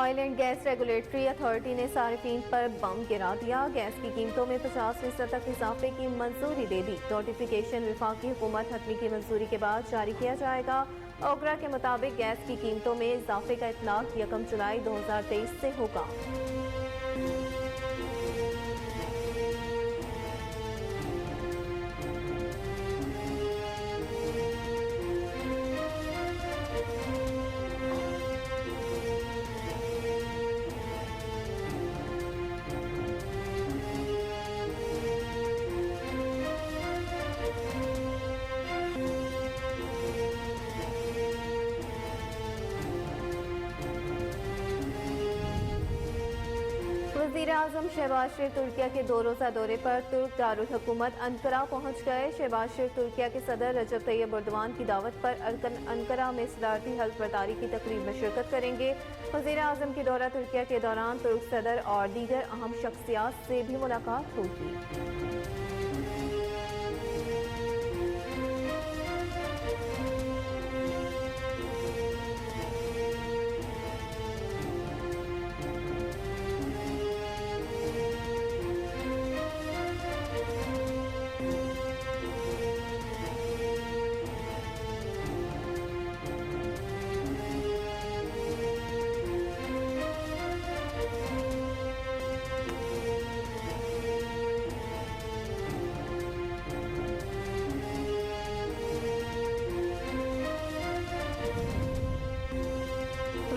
Oil and gas regulatory authority ने सार्फिन पर बम गिरा दिया। गैस की कीमतों में 50% तक इजाफे की मंजूरी दे दी। नोटिफिकेशन वफाकी हुकूमत हतमी की मंजूरी के बाद जारी किया जाएगा। ओगरा के मुताबिक गैस की कीमतों में इजाफे का इतलाक 1 जुलाई 2023 से होगा। वज़ीर आज़म शहबाज शरीफ तुर्किया के 2 रोज़ा दौरे पर तुर्क दारुल हुकूमत अंकारा पहुँच गए। शहबाज शरीफ तुर्किया के सदर रजब तैयब एर्दोगान की दावत पर अंकारा में सदारती हल्फ बर्दारी की तकरीब में शिरकत करेंगे। वज़ीर आज़म की दौरा तुर्किया के दौरान तुर्क सदर और दीगर अहम शख्सियात से भी मुलाकात होगी।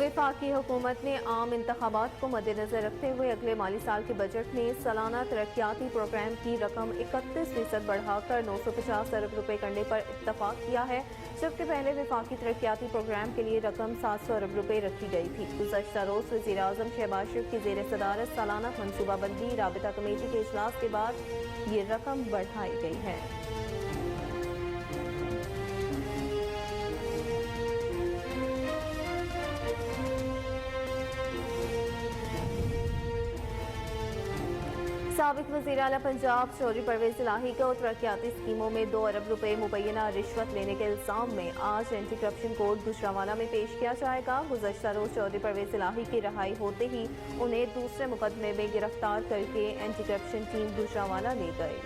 वफाकी हुकूमत ने आम इंतखाबात को मद्देनजर रखते हुए अगले माली साल के बजट में सालाना तरक्याती प्रोग्राम की रकम 31% बढ़ाकर 950 अरब रुपए करने पर इत्तफाक किया है, जबकि पहले वफाकी तरक्याती प्रोग्राम के लिए रकम 700 अरब रुपए रखी गई थी। गुज़श्ता रोज वज़ीर आज़म शहबाज शरीफ की ज़ेर सदारत सालाना मनसूबाबंदी राबिता कमेटी के इजलास के बाद ये रकम बढ़ाई गई है। साबिक वज़ीर आला पंजाब चौधरी परवेज़ इलाही को तरक्याती स्कीमों में 2 अरब रुपए मुबैना रिश्वत लेने के इल्ज़ाम में आज एंटी करप्शन कोर्ट गुजरांवाला में पेश किया जाएगा। गुज़श्ता रोज चौधरी परवेज़ इलाही की रिहाई होते ही उन्हें दूसरे मुकदमे में गिरफ्तार करके एंटी करप्शन टीम गुजरांवाला ले गई।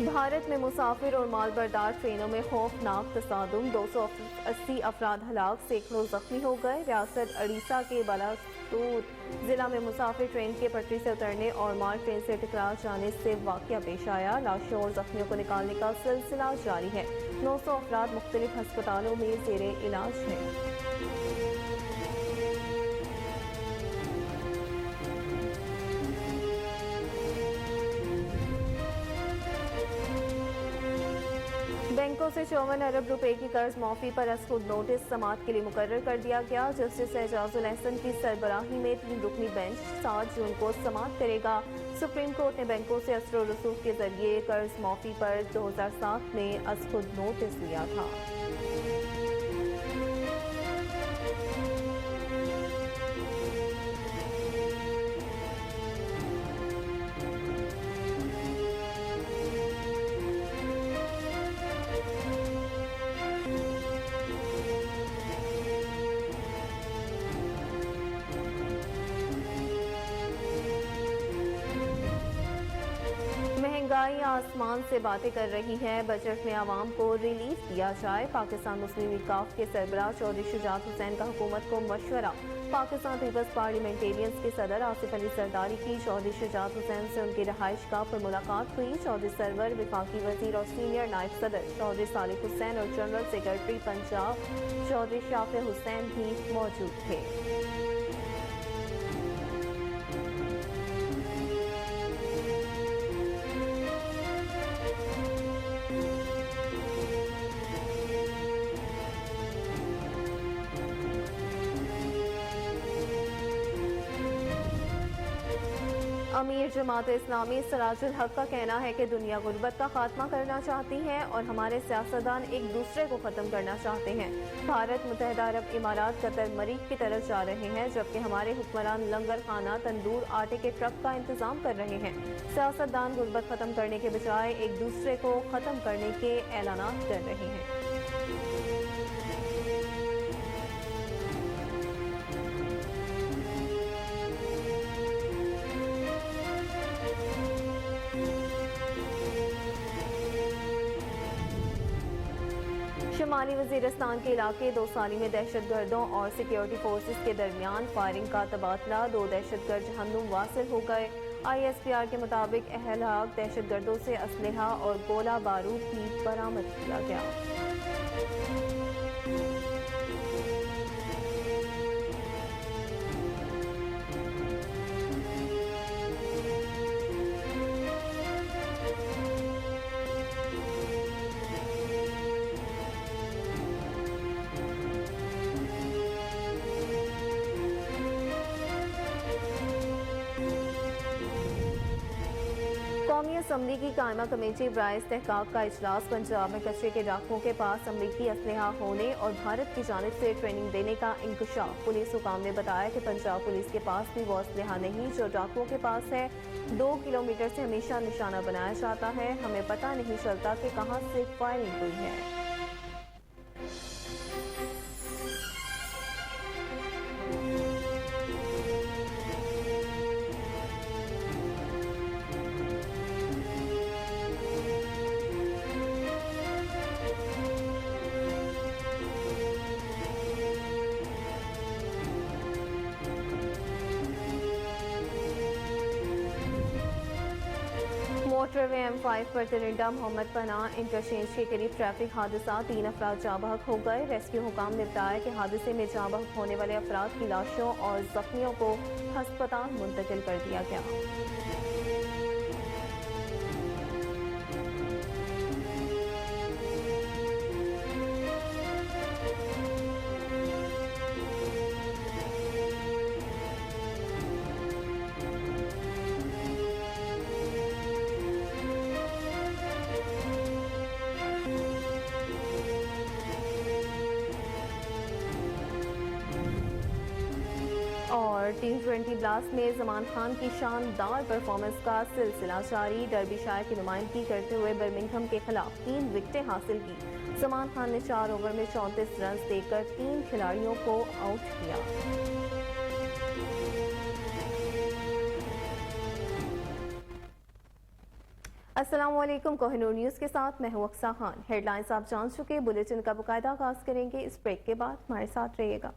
भारत में मुसाफिर और मालबरदार ट्रेनों में खौफनाक तसादुम, 280 अफराद हलाक, सैकड़ों जख्मी हो गए। रियासत उड़ीसा के बालासोर जिला में मुसाफिर ट्रेन के पटरी से उतरने और माल ट्रेन से टकरा जाने से वाकया पेश आया। लाशों और जख्मियों को निकालने का सिलसिला जारी है। 900 अफराद मुख्तलिफ अस्पतालों में ज़ेरे इलाज हैं। बैंकों से 54 अरब रुपए की कर्ज माफी पर असखुद नोटिस समाअत के लिए मुकर्रर कर दिया गया। जस्टिस एजाजुल अहसन की सरबराही में 3 रुकनी बेंच 7 जून को समाअत करेगा। सुप्रीम कोर्ट ने बैंकों से असर और रसूख के जरिए कर्ज माफी पर 2007 में असखुद नोटिस लिया था। महंगाई आसमान से बातें कर रही है, बजट में आवाम को रिलीफ दिया जाए। पाकिस्तान मुस्लिम लीग काफ के सरबराह चौधरी शुजात हुसैन का हुकूमत को मशवरा। पाकिस्तान पीपल्स पार्लियामेंटेरियंस के सदर आसिफ अली सरदारी की चौधरी शुजात हुसैन से उनकी रहायशगाह पर मुलाकात हुई। चौधरी सरवर, वफाकी वजीर और सीनियर नायब सदर चौधरी सालिक हुसैन और जनरल सेक्रेटरी पंजाब चौधरी शाफे हुसैन भी मौजूद थे। अमीर जमात इस्लामी सराजुल हक का कहना है कि दुनिया गुर्बत का खात्मा करना चाहती है और हमारे सियासतदान एक दूसरे को ख़त्म करना चाहते हैं। भारत, मुत्तहिदा अरब इमारात, कतर मरीख की तरफ जा रहे हैं, जबकि हमारे हुक्मरान लंगर खाना, तंदूर, आटे के ट्रक का इंतजाम कर रहे हैं। सियासतदान गुर्बत ख़त्म करने के बजाय एक दूसरे को ख़त्म करने के ऐलानात कर रहे हैं। शुमाली वजीरिस्तान के इलाके दोसाली में दहशतगर्दों और सिक्योरिटी फोर्सेस के दरमियान फायरिंग का तबादला, 2 दहशतगर्द जहन्नुम वासिल हो गए। ISPR के मुताबिक अहल-हक दहशतगर्दों से असलहा और गोला बारूद भी बरामद किया गया। कौमी असम्बली की कायमा कमेटी बराए इस्तेहकाक का इजलास पंजाब में कचरे के डाकुओं के पास अमरीकी असलहा होने और भारत की जानिब से ट्रेनिंग देने का इंकशाफ। पुलिस हुकाम ने बताया कि पंजाब पुलिस के पास भी वो असलहा नहीं जो डाकुओं के पास है। 2 किलोमीटर से हमेशा निशाना बनाया जाता है, हमें पता नहीं चलता कि कहाँ से फायरिंग हुई है। मोटरवे M5 पर तिरिंडा मोहम्मद पनाह इंटरचेंज के करीब ट्रैफिक हादसा, 3 अफराद जाँ बहक हो गए। रेस्क्यू हुकाम ने बताया कि हादसे में जाँ बहक होने वाले अफराद की लाशों और जख्मियों को हस्पताल मुंतकिल कर दिया गया। और T20 ब्लास्ट में जमान खान की शानदार परफॉर्मेंस का सिलसिला जारी। डर्बीशायर की नुमाइंदगी करते हुए बर्मिंघम के खिलाफ 3 विकेटें हासिल की। जमान खान ने 4 ओवर में 34 रन देकर 3 खिलाड़ियों को आउट किया। अस्सलाम वालेकुम, कोहिनूर न्यूज़ के साथ मैं हूं अक्सा खान। हेडलाइंस आप जान चुके, बुलेटिन का बाकायदा आगाज करेंगे। इस ब्रेक के बाद हमारे साथ रहिएगा।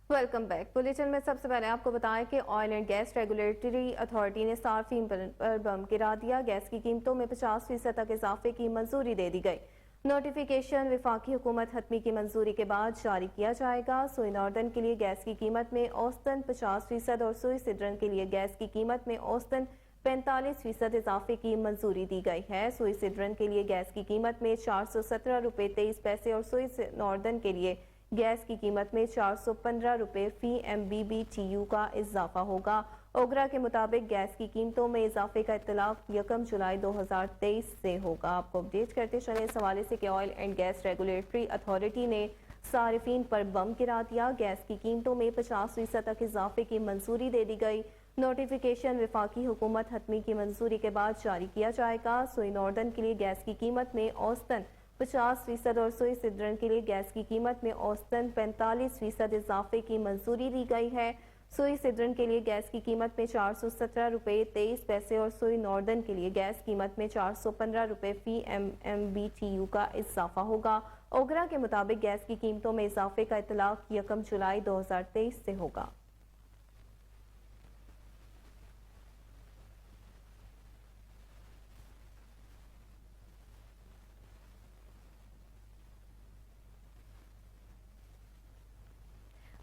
Welcome back. बुलेटिन में सबसे पहले आपको बताएं कि oil and gas regulatory authority ने सार्फिन पर बम गिरा दिया। गैस की कीमतों में 50% तक इजाफे की मंजूरी दे दी गई। नोटिफिकेशन विफाकी हुकूमत हतमी की मंजूरी के बाद जारी किया जाएगा। सुई नॉर्दर्न के लिए गैस की कीमत में औसतन 50% और सुई सिडरन के लिए गैस की कीमत में औसतन 45% इजाफे की मंजूरी दी गई है। सुई सिडरन के लिए गैस की कीमत में 417 रुपये 23 पैसे और सुई नॉर्दर्न के लिए गैस की कीमत में 415 रुपये फी MBBTU का इजाफा होगा। ओगरा के मुताबिक गैस की कीमतों में इजाफे का इत्तलाफ 1 जुलाई 2023 से होगा। आपको अपडेट करते चले इस हवाले से कि oil and gas regulatory authority ने सारिफीन पर बम गिरा दिया। गैस की कीमतों में 50% तक इजाफे की मंजूरी दे दी गई। नोटिफिकेशन विफाकी हुकूमत हतमी की मंजूरी के बाद जारी किया जाएगा। सुई नॉर्दर्न के लिए गैस की कीमत में औसतन 50% और सुई सिडरन के लिए गैस की कीमत में औसतन 45% इजाफे की मंजूरी दी गई है। सुई सिडरन के लिए गैस की कीमत में 417 रुपये 23 पैसे और सुई नॉर्दर्न के लिए गैस कीमत में 415 रुपये फी MBTU का इजाफा होगा। ओगरा के मुताबिक गैस की कीमतों में इजाफे का इतलाक 1 जुलाई 2023 से होगा।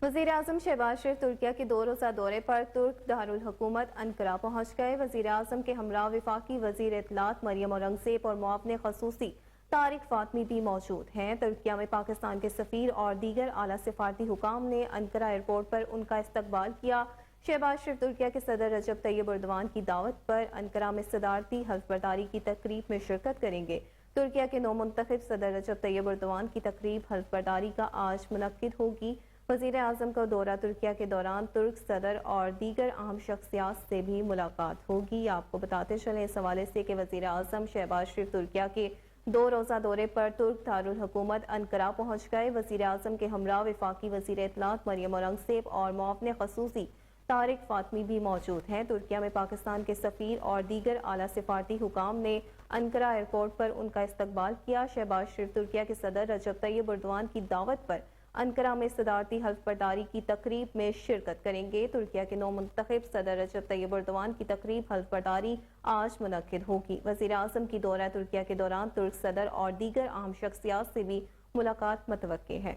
वज़ीर आज़म शहबाज शरीफ तुर्किया के 2 रोज़ा दौरे पर तुर्क दारुल हुकूमत अंकारा पहुँच गए। वज़ीर आज़म के हमरा वफाकी वज़ीर इत्तलात मरियम औरंगज़ेब और मुआवने ख़ुसूसी तारिक फातमी भी मौजूद हैं। तुर्किया में पाकिस्तान के सफ़ीर और दीगर आला सिफारती हुकाम ने अंकारा एयरपोर्ट पर उनका इस्तकबाल किया। शहबाज शरीफ तुर्किया के सदर रजब तैयब एर्दोआन की दावत पर अंकारा में सदारती हल्फबर्दारी की तकरीब में शिरकत करेंगे। तुर्किया के नौ मुंतखब सदर रजब तैयब एर्दोआन की तकरीब हल्फबर्दारी का आज मुनक्किद होगी। वज़ीर आज़म का दौरा तुर्किया के दौरान तुर्क सदर और दीगर अहम शख्सियात से भी मुलाकात होगी। आपको बताते चलें इस हवाले से कि वज़ीर आज़म शहबाज शरीफ तुर्किया के 2 रोज़ा दौरे पर तुर्क दारुल हुकूमत अंकारा पहुँच गए। वज़ीर आज़म के हमरा वफाकी वज़ीर इत्तलात मरियम औरंगज़ेब और मुआवने ख़ुसूसी तारिक फातमी भी मौजूद हैं। तुर्किया में पाकिस्तान के सफ़ीर और दीगर आला सिफारती हुकाम ने अंकारा एयरपोर्ट पर उनका इस्तकबाल किया। शहबाज शरीफ तुर्किया के सदर रजब तैयब एर्दोआन की दावत पर अंकारा में सदारती हल्फबर्दारी की तकरीब में शिरकत करेंगे। तुर्किया के नौ मुंतखब सदर रजब तैयब एर्दोआन की तकरीब हल्फबर्दारी आज मुनक्किद होगी। वज़ीर आज़म की दौरा तुर्किया के दौरान तुर्क सदर और दीगर अहम शख्सियात से भी मुलाकात मुतवक्के है।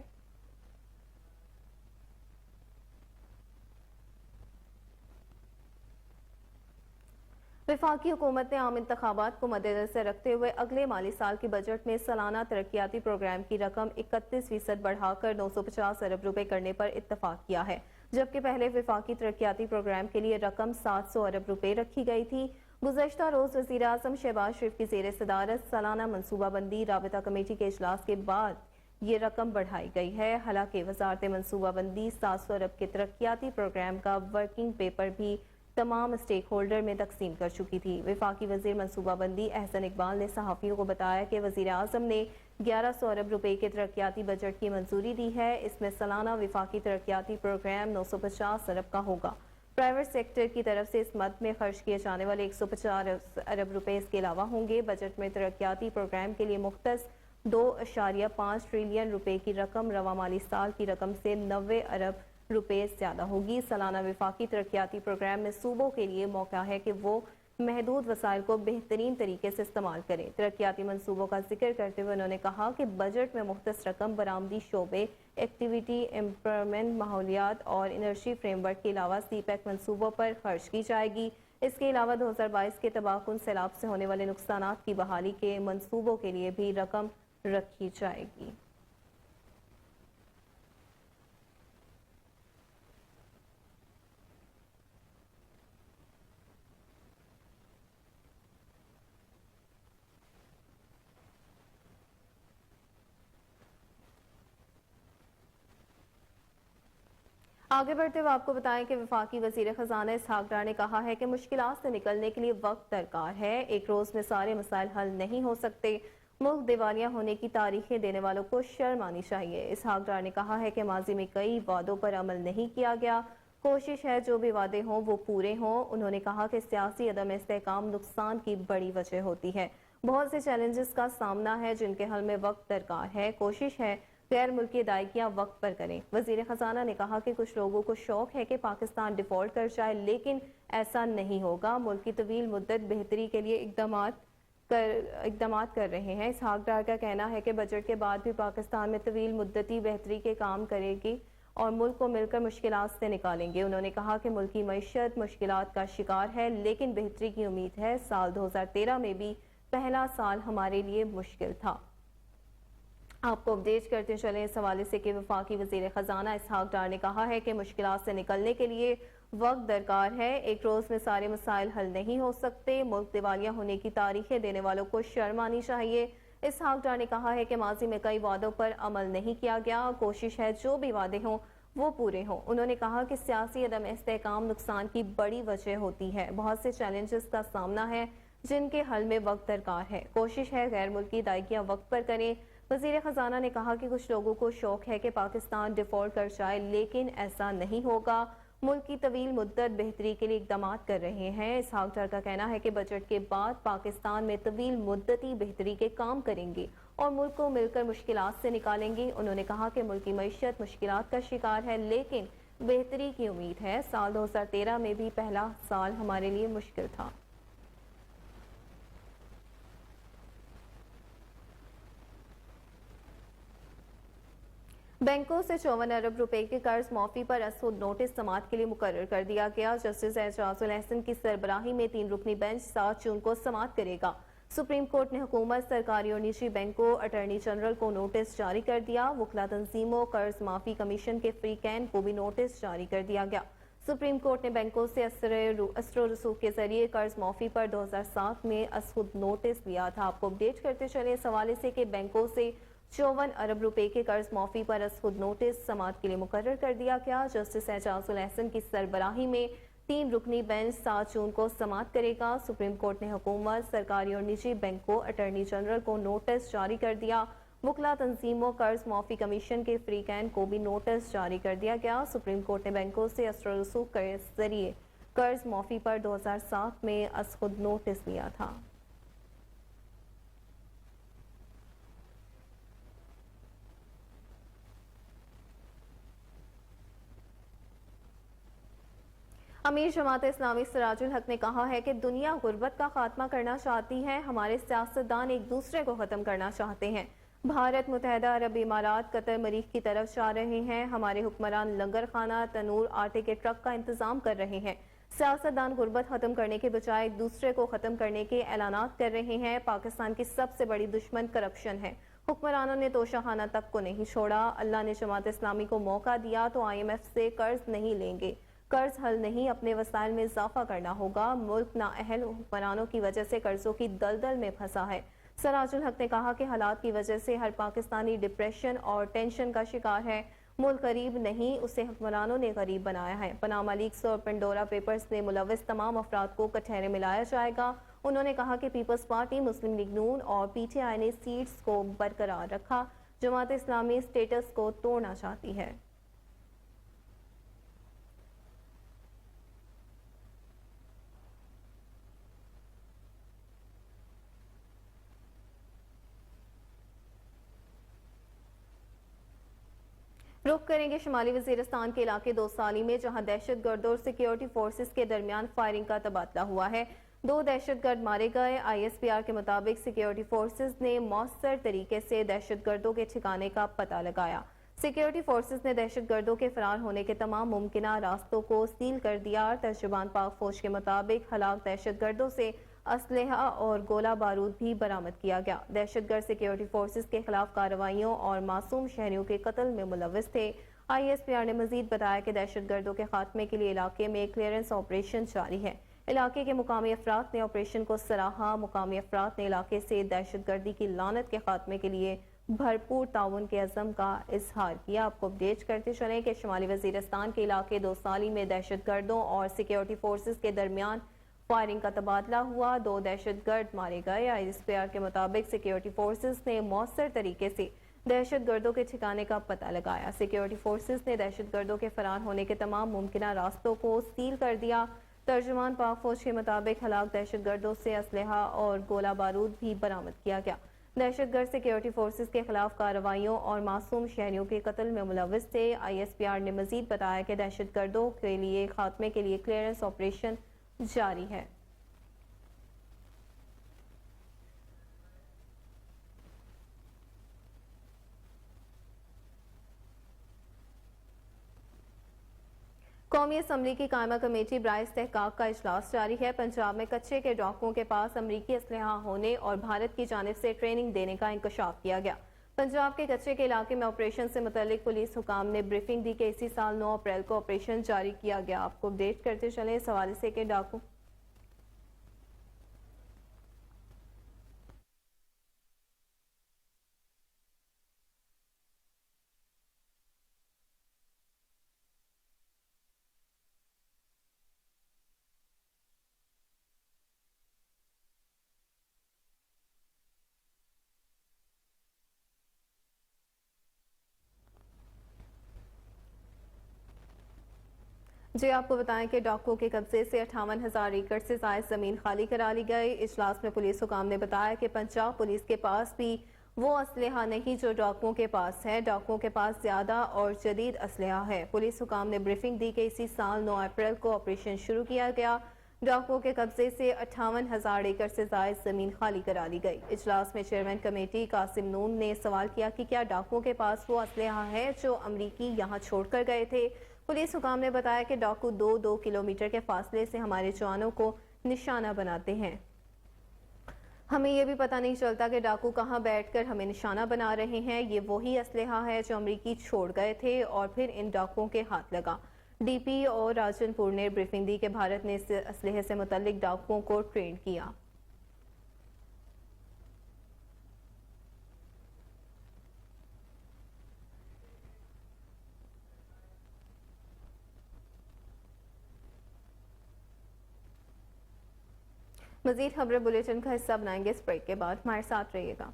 वफाकी हुकूमत ने आम इंतखाबात को मद्देनजर रखते हुए अगले माली साल के बजट में सालाना तरक्याती प्रोग्राम की रकम 31% बढ़ाकर 950 अरब रुपए करने पर इत्तफाक किया है, जबकि पहले वफाकी तरक्याती प्रोग्राम के लिए रकम 700 अरब रुपए रखी गई थी। गुज़श्ता रोज वज़ीर आज़म शहबाज शरीफ की ज़ेर सदारत सालाना मनसूबाबंदी राबता कमेटी के इजलास के बाद ये रकम बढ़ाई गई है। हालांकि वजारत मनसूबाबंदी 700 अरब के तरक्याती प्रोग्राम का वर्किंग पेपर भी तमाम स्टेक होल्डर में तकसीम कर चुकी थी। वफाकी वजीर मनसूबाबंदी अहसन इकबाल ने सहाफ़ियों को बताया कि वज़ीर आज़म ने 1100 अरब रुपए के तरक्याती बजट की मंजूरी दी है। इसमें सालाना वफाकी तरक्याती प्रोग्राम 950 अरब का होगा। प्राइवेट सेक्टर की तरफ से इस मद में खर्च किए जाने वाले 150 अरब रुपए इसके अलावा होंगे। बजट में तरक्याती प्रोग्राम के लिए मुख्तस 2.5 ट्रिलियन रुपए की रकम रवा माली साल की रकम से 90 अरब रुपए ज्यादा होगी। सालाना वफाकी तरक्याती प्रोग्राम में सूबों के लिए मौका है कि वो महदूद वसाइल को बेहतरीन तरीके से इस्तेमाल करें। तरक्याती मनसूबों का जिक्र करते हुए उन्होंने कहा कि बजट में मुख्तस रकम बरामदी शोबे, एक्टिविटी एम्पावरमेंट, माहौलियात और एनर्जी फ्रेमवर्क के अलावा सीपैक मनसूबों पर खर्च की जाएगी। इसके अलावा 2022 के तबाहकुन सैलाब से होने वाले नुकसानात की बहाली के मनसूबों के लिए भी रकम रखी जाएगी। आगे बढ़ते हुए आपको बताएं कि वफाकी वजीर खजाना इसहाक डार ने कहा है कि मुश्किलात से निकलने के लिए वक्त दरकार है। एक रोज में सारे मसाइल हल नहीं हो सकते। मुल्क दिवालिया होने की तारीखें देने वालों को शर्म आनी चाहिए। इसहाक डार ने कहा है कि माजी में कई वादों पर अमल नहीं किया गया। कोशिश है जो भी वादे हों वो पूरे हों। उन्होंने कहा कि सियासी अदम इस्तेहकाम नुकसान की बड़ी वजह होती है। बहुत से चैलेंजेस का सामना है जिनके हल में वक्त दरकार है। कोशिश है गैर मुल्की अदायगियां वक्त पर करें। वजीर खजाना ने कहा कि कुछ लोगों को शौक है कि पाकिस्तान डिफॉल्ट कर जाए, लेकिन ऐसा नहीं होगा। मुल्क की तवील मुद्दत बेहतरी के लिए इकदाम कर रहे हैं। इसहाक डार का कहना है कि बजट के बाद भी पाकिस्तान में तवील मुद्दती बेहतरी के काम करेगी और मुल्क को मिलकर मुश्किलात से निकालेंगे। उन्होंने कहा कि मुल्क की मईशत मुश्किलात का शिकार है, लेकिन बेहतरी की उम्मीद है। साल 2013 में भी पहला साल हमारे लिए मुश्किल था। आपको अपडेट करते चले इस हवाले से कि वफाकी वजीर खजाना इसहाक डार ने कहा है कि मुश्किलात से निकलने के लिए वक्त दरकार है। एक रोज में सारे मसाइल हल नहीं हो सकते। मुल्क दिवालिया होने की तारीखें देने वालों को शर्म आनी चाहिए। इसहाक डार ने कहा है कि माजी में कई वादों पर अमल नहीं किया गया। कोशिश है जो भी वादे हों वो पूरे हों। उन्होंने कहा कि सियासी अदम इस्तेहकाम नुकसान की बड़ी वजह होती है। बहुत से चैलेंजेस का सामना है जिनके हल में वक्त दरकार है। कोशिश है गैर मुल्की अदायगियां वक्त पर करें। वजीर खजाना ने कहा कि कुछ लोगों को शौक है कि पाकिस्तान डिफॉल्ट कर जाए, लेकिन ऐसा नहीं होगा। मुल्क की तवील मुद्दत बेहतरी के लिए इकदाम कर रहे हैं। इसहाक डार का कहना है कि बजट के बाद पाकिस्तान में तवील मुद्दती बेहतरी के काम करेंगे और मुल्क को मिलकर मुश्किलात से निकालेंगे। उन्होंने कहा कि मुल्क की मईशत मुश्किलात का शिकार है, लेकिन बेहतरी की उम्मीद है। साल 2013 में भी पहला साल हमारे लिए मुश्किल था। बैंकों से 54 अरब रुपए के कर्ज माफी पर असुद नोटिस समाअत के लिए मुकर्रर कर दिया गया। जस्टिस एजाजुल एहसन की सरबराही में 3 रुकनी बेंच 7 जून को समाअत करेगा। सुप्रीम कोर्ट ने हुकूमत, सरकारी और निजी बैंकों, अटॉर्नी जनरल को नोटिस जारी कर दिया। वकला तंजीमों, कर्ज माफी कमीशन के फ्री कैन को भी नोटिस जारी कर दिया गया। सुप्रीम कोर्ट ने बैंकों से असर रसूख के जरिए कर्ज माफी पर 2007 में असुद नोटिस लिया था। आपको अपडेट करते चले इस हवाले से कि बैंकों से 54 अरब रुपए के कर्ज माफी पर असुद नोटिस समाअत के लिए मुकर्रर कर दिया गया। जस्टिस एजाजुल एहसन की सरबराही में 3 रुकनी बेंच 7 जून को समाअत करेगा। सुप्रीम कोर्ट ने हुकूमत, सरकारी और निजी बैंकों, अटॉर्नी जनरल को नोटिस जारी कर दिया। वकला तंजीमों, कर्ज माफी कमीशन के फ्री कैन को भी नोटिस जारी कर दिया गया। सुप्रीम कोर्ट ने बैंकों से असर रसूख के जरिए कर्ज माफी पर 2007 में असुद नोटिस लिया था। अमीर जमात इस्लामी सिराजुल हक ने कहा है कि दुनिया गुर्बत का खात्मा करना चाहती है। हमारे सियासतदान एक दूसरे को खत्म करना चाहते हैं। भारत, मुत्तहदा अरब इमारात, कतर मरीख की तरफ जा रहे हैं। हमारे हुक्मरान लंगर खाना, तनूर, आटे के ट्रक का इंतजाम कर रहे हैं। सियासतदान गुर्बत खत्म करने के बजाय एक दूसरे को खत्म करने के ऐलानात कर रहे हैं। पाकिस्तान की सबसे बड़ी दुश्मन करप्शन है। हुक्मरानों ने तोशाखाना तक को नहीं छोड़ा। अल्लाह ने जमात इस्लामी को मौका दिया तो IMF से कर्ज नहीं लेंगे। कर्ज हल नहीं, अपने वसाइल में इजाफा करना होगा। मुल्क नाअहल हुक्मरानों की वजह से कर्जों की दलदल में फंसा है। सिराजुल हक ने कहा कि हालात की वजह से हर पाकिस्तानी डिप्रेशन और टेंशन का शिकार है। मुल्क गरीब नहीं, उसे हुक्मरानों ने गरीब बनाया है। पनामा लीक्स और पेंडोरा पेपर्स में मुलविस तमाम अफराद को कटहरे में लाया जाएगा। उन्होंने कहा कि पीपल्स पार्टी, मुस्लिम लीग नून और PTI ने सीट्स को बरकरार रखा। जमात इस्लामी स्टेटस को तोड़ना चाहती है। रुख करेंगे शुमाली वजीरिस्तान के इलाके दोसाली में, जहां दहशत गर्दों और सिक्योरिटी फोर्सेस के दरमियान फायरिंग का तबादला हुआ है। 2 दहशतगर्द मारे गए। ISPR के मुताबिक सिक्योरिटी फोर्सेस ने मौसर तरीके से दहशत गर्दों के ठिकाने का पता लगाया। सिक्योरिटी फोर्सेस ने दहशत गर्दों के फरार होने के तमाम मुमकिन रास्तों को सील कर दिया। तर्जुबान पाक फौज के मुताबिक हलाक दहशत गर्दों से असलहा और गोला बारूद भी बरामद किया गया। दहशतगर्द सिक्योरिटी फोर्सेस के खिलाफ कार्रवाइयों और मासूम शहरियों के कत्ल में मुलविस थे। ISPR ने मजीद बताया कि दहशत गर्दों के खात्मे के लिए इलाके में क्लियरेंस ऑपरेशन जारी है। इलाके के मुकामी अफराद ने ऑपरेशन को सराहा। मुकामी अफराद ने इलाके से दहशत गर्दी की लानत के खात्मे के लिए भरपूर ताउन के अज़म का इजहार किया। आपको अपडेट करते चलें कि शुमाली वजीरिस्तान के इलाके दोसाली में दहशत गर्दों और सिक्योरिटी फोर्सेस के दरमियान फायरिंग का तबादला हुआ। 2 दहशतगर्द मारे गए। ISPR के मुताबिक सिक्योरिटी फोर्सेस ने मौसर तरीके से दहशत गर्दों के ठिकाने का पता लगाया। सिक्योरिटी फोर्सेस ने दहशत गर्दों के फरार होने के तमाम मुमकिन रास्तों को सील कर दिया। तर्जुमान पाक फौज के मुताबिक हलाक दहशत गर्दों से असलहा और गोला बारूद भी बरामद किया गया। दहशत गर्द सिक्योरिटी फोर्सेस के खिलाफ कार्रवाइयों और मासूम शहरियों के कत्ल में मुलविस थे। ISPR ने मजीद बताया कि दहशत गर्दों के लिए खात्मे के लिए क्लियरेंस ऑपरेशन जारी है। कौमी असम्बली की कायमा कमेटी बराए इस्तेहकाक का इजलास जारी है। पंजाब में कच्चे के डाकुओं के पास अमरीकी असलहा होने और भारत की जानिब से ट्रेनिंग देने का इंकशाफ किया गया। पंजाब के कच्चे के इलाके में ऑपरेशन से मुतल्लिक पुलिस हुकाम ने ब्रीफिंग दी कि इसी साल 9 अप्रैल को ऑपरेशन जारी किया गया। आपको अपडेट करते चले इस हवाले से कि डाकू जी आपको बताएं कि डाकुओं के कब्जे से 58,000 एकड़ से ज्यादा जमीन खाली करा ली गई। इजलास में पुलिस हुकाम ने बताया कि पंजाब पुलिस के पास भी वो असलहा नहीं जो डाकुओं के पास है। डाकुओं के पास ज्यादा और जदीद असलहा है। पुलिस हुकाम ने ब्रीफिंग दी कि इसी साल 9 अप्रैल को ऑपरेशन शुरू किया गया। डाकुओं के कब्जे से 58,000 एकड़ से ज्यादा जमीन खाली करा ली गई। इजलास में चेयरमैन कमेटी कासिम नून ने सवाल किया कि क्या डाकुओं के पास वो असलहा है जो अमरीकी यहाँ छोड़कर गए थे। पुलिस हुकाम ने बताया कि डाकू 2-2 किलोमीटर के फासले से हमारे जवानों को निशाना बनाते हैं। हमें यह भी पता नहीं चलता कि डाकू कहां बैठकर हमें निशाना बना रहे हैं। ये वही असलहा है जो अमरीकी छोड़ गए थे और फिर इन डाकुओं के हाथ लगा। डीपी और राजनपुर ने ब्रीफिंग दी कि भारत ने इस असलहे से मुतल्लिक डाकुओं को ट्रेन किया। मजीद खबरें बुलेटिन का हिस्सा बनाएंगे इस ब्रेक के बाद। हमारे साथ रहिएगा।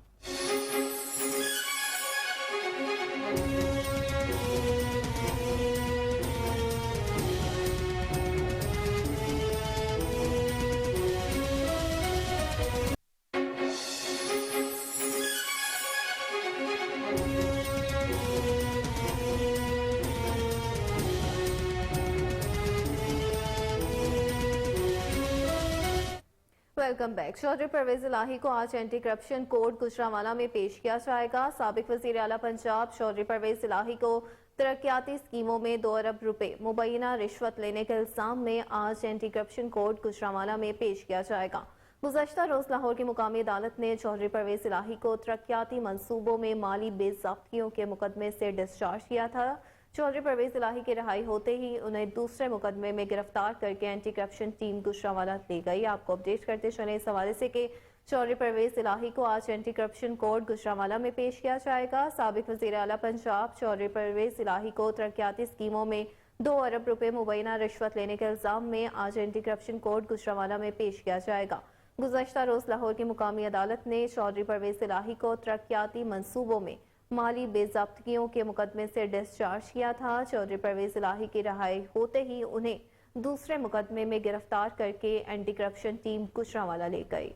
Welcome back. चौधरी परवेज इलाही को आज एंटी करप्शन कोर्ट गुजरांवाला में पेश किया जाएगा। साबिक वजीर आला पंजाब चौधरी परवेज इलाही को तरक्याती स्कीमों में 2 अरब रुपए मुबैना रिश्वत लेने के इल्जाम में आज एंटी करप्शन कोर्ट गुजरांवाला में पेश किया जाएगा। गुज़श्ता रोज लाहौर की मुकामी अदालत ने चौधरी परवेज इलाही को तरक्याती मंसूबों में माली बेज़ाब्तियों के मुकदमे से डिस्चार्ज किया था। चौधरी परवेज इलाही की रिहाई होते ही उन्हें दूसरे मुकदमे में गिरफ्तार करके एंटी करप्शन टीम गुजरांवाला ले गई। आपको अपडेट करते चले इस हवाले से कि चौधरी परवेज इलाही को आज एंटी करप्शन कोर्ट गुजरांवाला में पेश किया जाएगा। साबिक वज़ीर आला पंजाब चौधरी परवेज इलाही को तरक्याती स्कीमों में 2 अरब रुपए मुबैना रिश्वत लेने के इल्जाम में आज एंटी करप्शन कोर्ट गुजरांवाला में पेश किया जाएगा। गुज़श्ता रोज लाहौर की मुकामी अदालत ने चौधरी परवेज इलाही को तरक्याती मंसूबों में माली बेज़ाब्तियों के मुकदमे से डिस्चार्ज किया था। चौधरी परवेज इलाही की रिहाई होते ही उन्हें दूसरे मुकदमे में गिरफ्तार करके एंटी करप्शन टीम गुजरांवाला ले गई।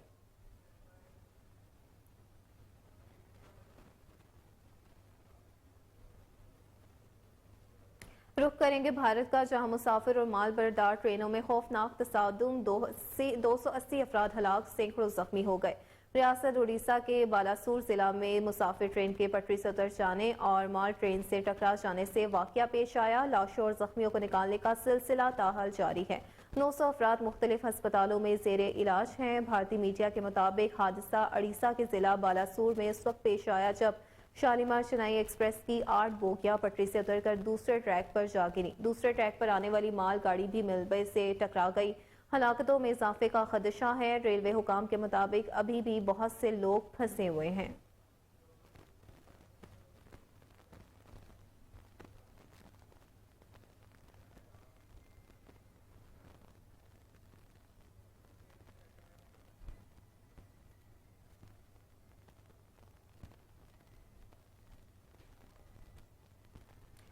रुख करेंगे भारत का, जहां मुसाफिर और माल बरदार ट्रेनों में खौफनाक तसादुम 280 अफराद हलाक, सैकड़ों जख्मी हो गए। रियासत उड़ीसा के बालासूर जिला में मुसाफिर ट्रेन के पटरी से उतर जाने और माल ट्रेन से टकरा जाने से वाकया पेश आया। लाशों और जख्मियों को निकालने का सिलसिला ताहाल जारी है। 900 अफराद मुख्तलिफ अस्पतालों में जेरे इलाज हैं। भारतीय मीडिया के मुताबिक हादसा उड़ीसा के जिला बालासूर में उस वक्त पेश आया जब शालीमार चेन्नई एक्सप्रेस की 8 बोगियां पटरी से उतरकर दूसरे ट्रैक पर जा गिरी। दूसरे ट्रैक पर आने वाली माल गाड़ी भी मलबे से टकरा गई। हलाकतों में इजाफे का खदशा है। रेलवे हुकाम के मुताबिक अभी भी बहुत से लोग फंसे हुए हैं।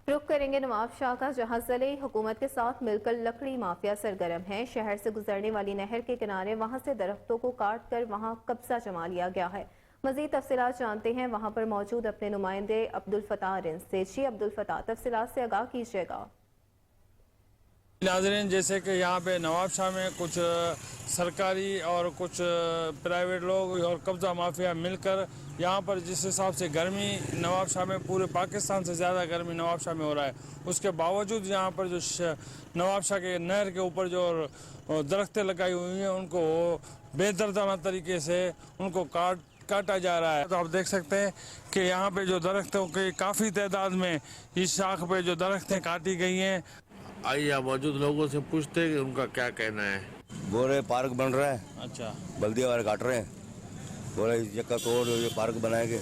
रुख करेंगे नवाब शाह का, जहां ज़िले हुकूमत के साथ मिलकर लकड़ी माफिया सरगर्म है। शहर से गुजरने वाली नहर के किनारे वहां से दरख्तों को काट कर वहां कब्जा जमा लिया गया है। मजीद तफसीलात जानते हैं वहां पर मौजूद अपने नुमाइंदे अब्दुल फताह रिंस से। जी अब्दुल फताह, तफसीलात से आगाह कीजिएगा। नाज़रीन, जैसे कि यहाँ पे नवाब शाह में कुछ सरकारी और कुछ प्राइवेट लोग और कब्ज़ा माफिया मिलकर यहाँ पर जिस हिसाब से गर्मी नवाब शाह में, पूरे पाकिस्तान से ज़्यादा गर्मी नवाब शाह में हो रहा है, उसके बावजूद यहाँ पर जो नवाब शाह के नहर के ऊपर जो दरख्तें लगाई हुई हैं उनको बेदर्दाना तरीके से उनको काटा जा रहा है। तो आप देख सकते हैं कि यहाँ पे जो दरख्तों की काफ़ी तादाद में इस शाख पे जो दरख्तें काटी गई हैं। आइए आप मौजूद लोगों से पूछते हैं कि उनका क्या कहना है। बोल रहे पार्क बन रहा है। अच्छा, बल्दिया वाले काट रहे हैं। बोल रहे इस जगह तोड़ ये पार्क बनाएंगे,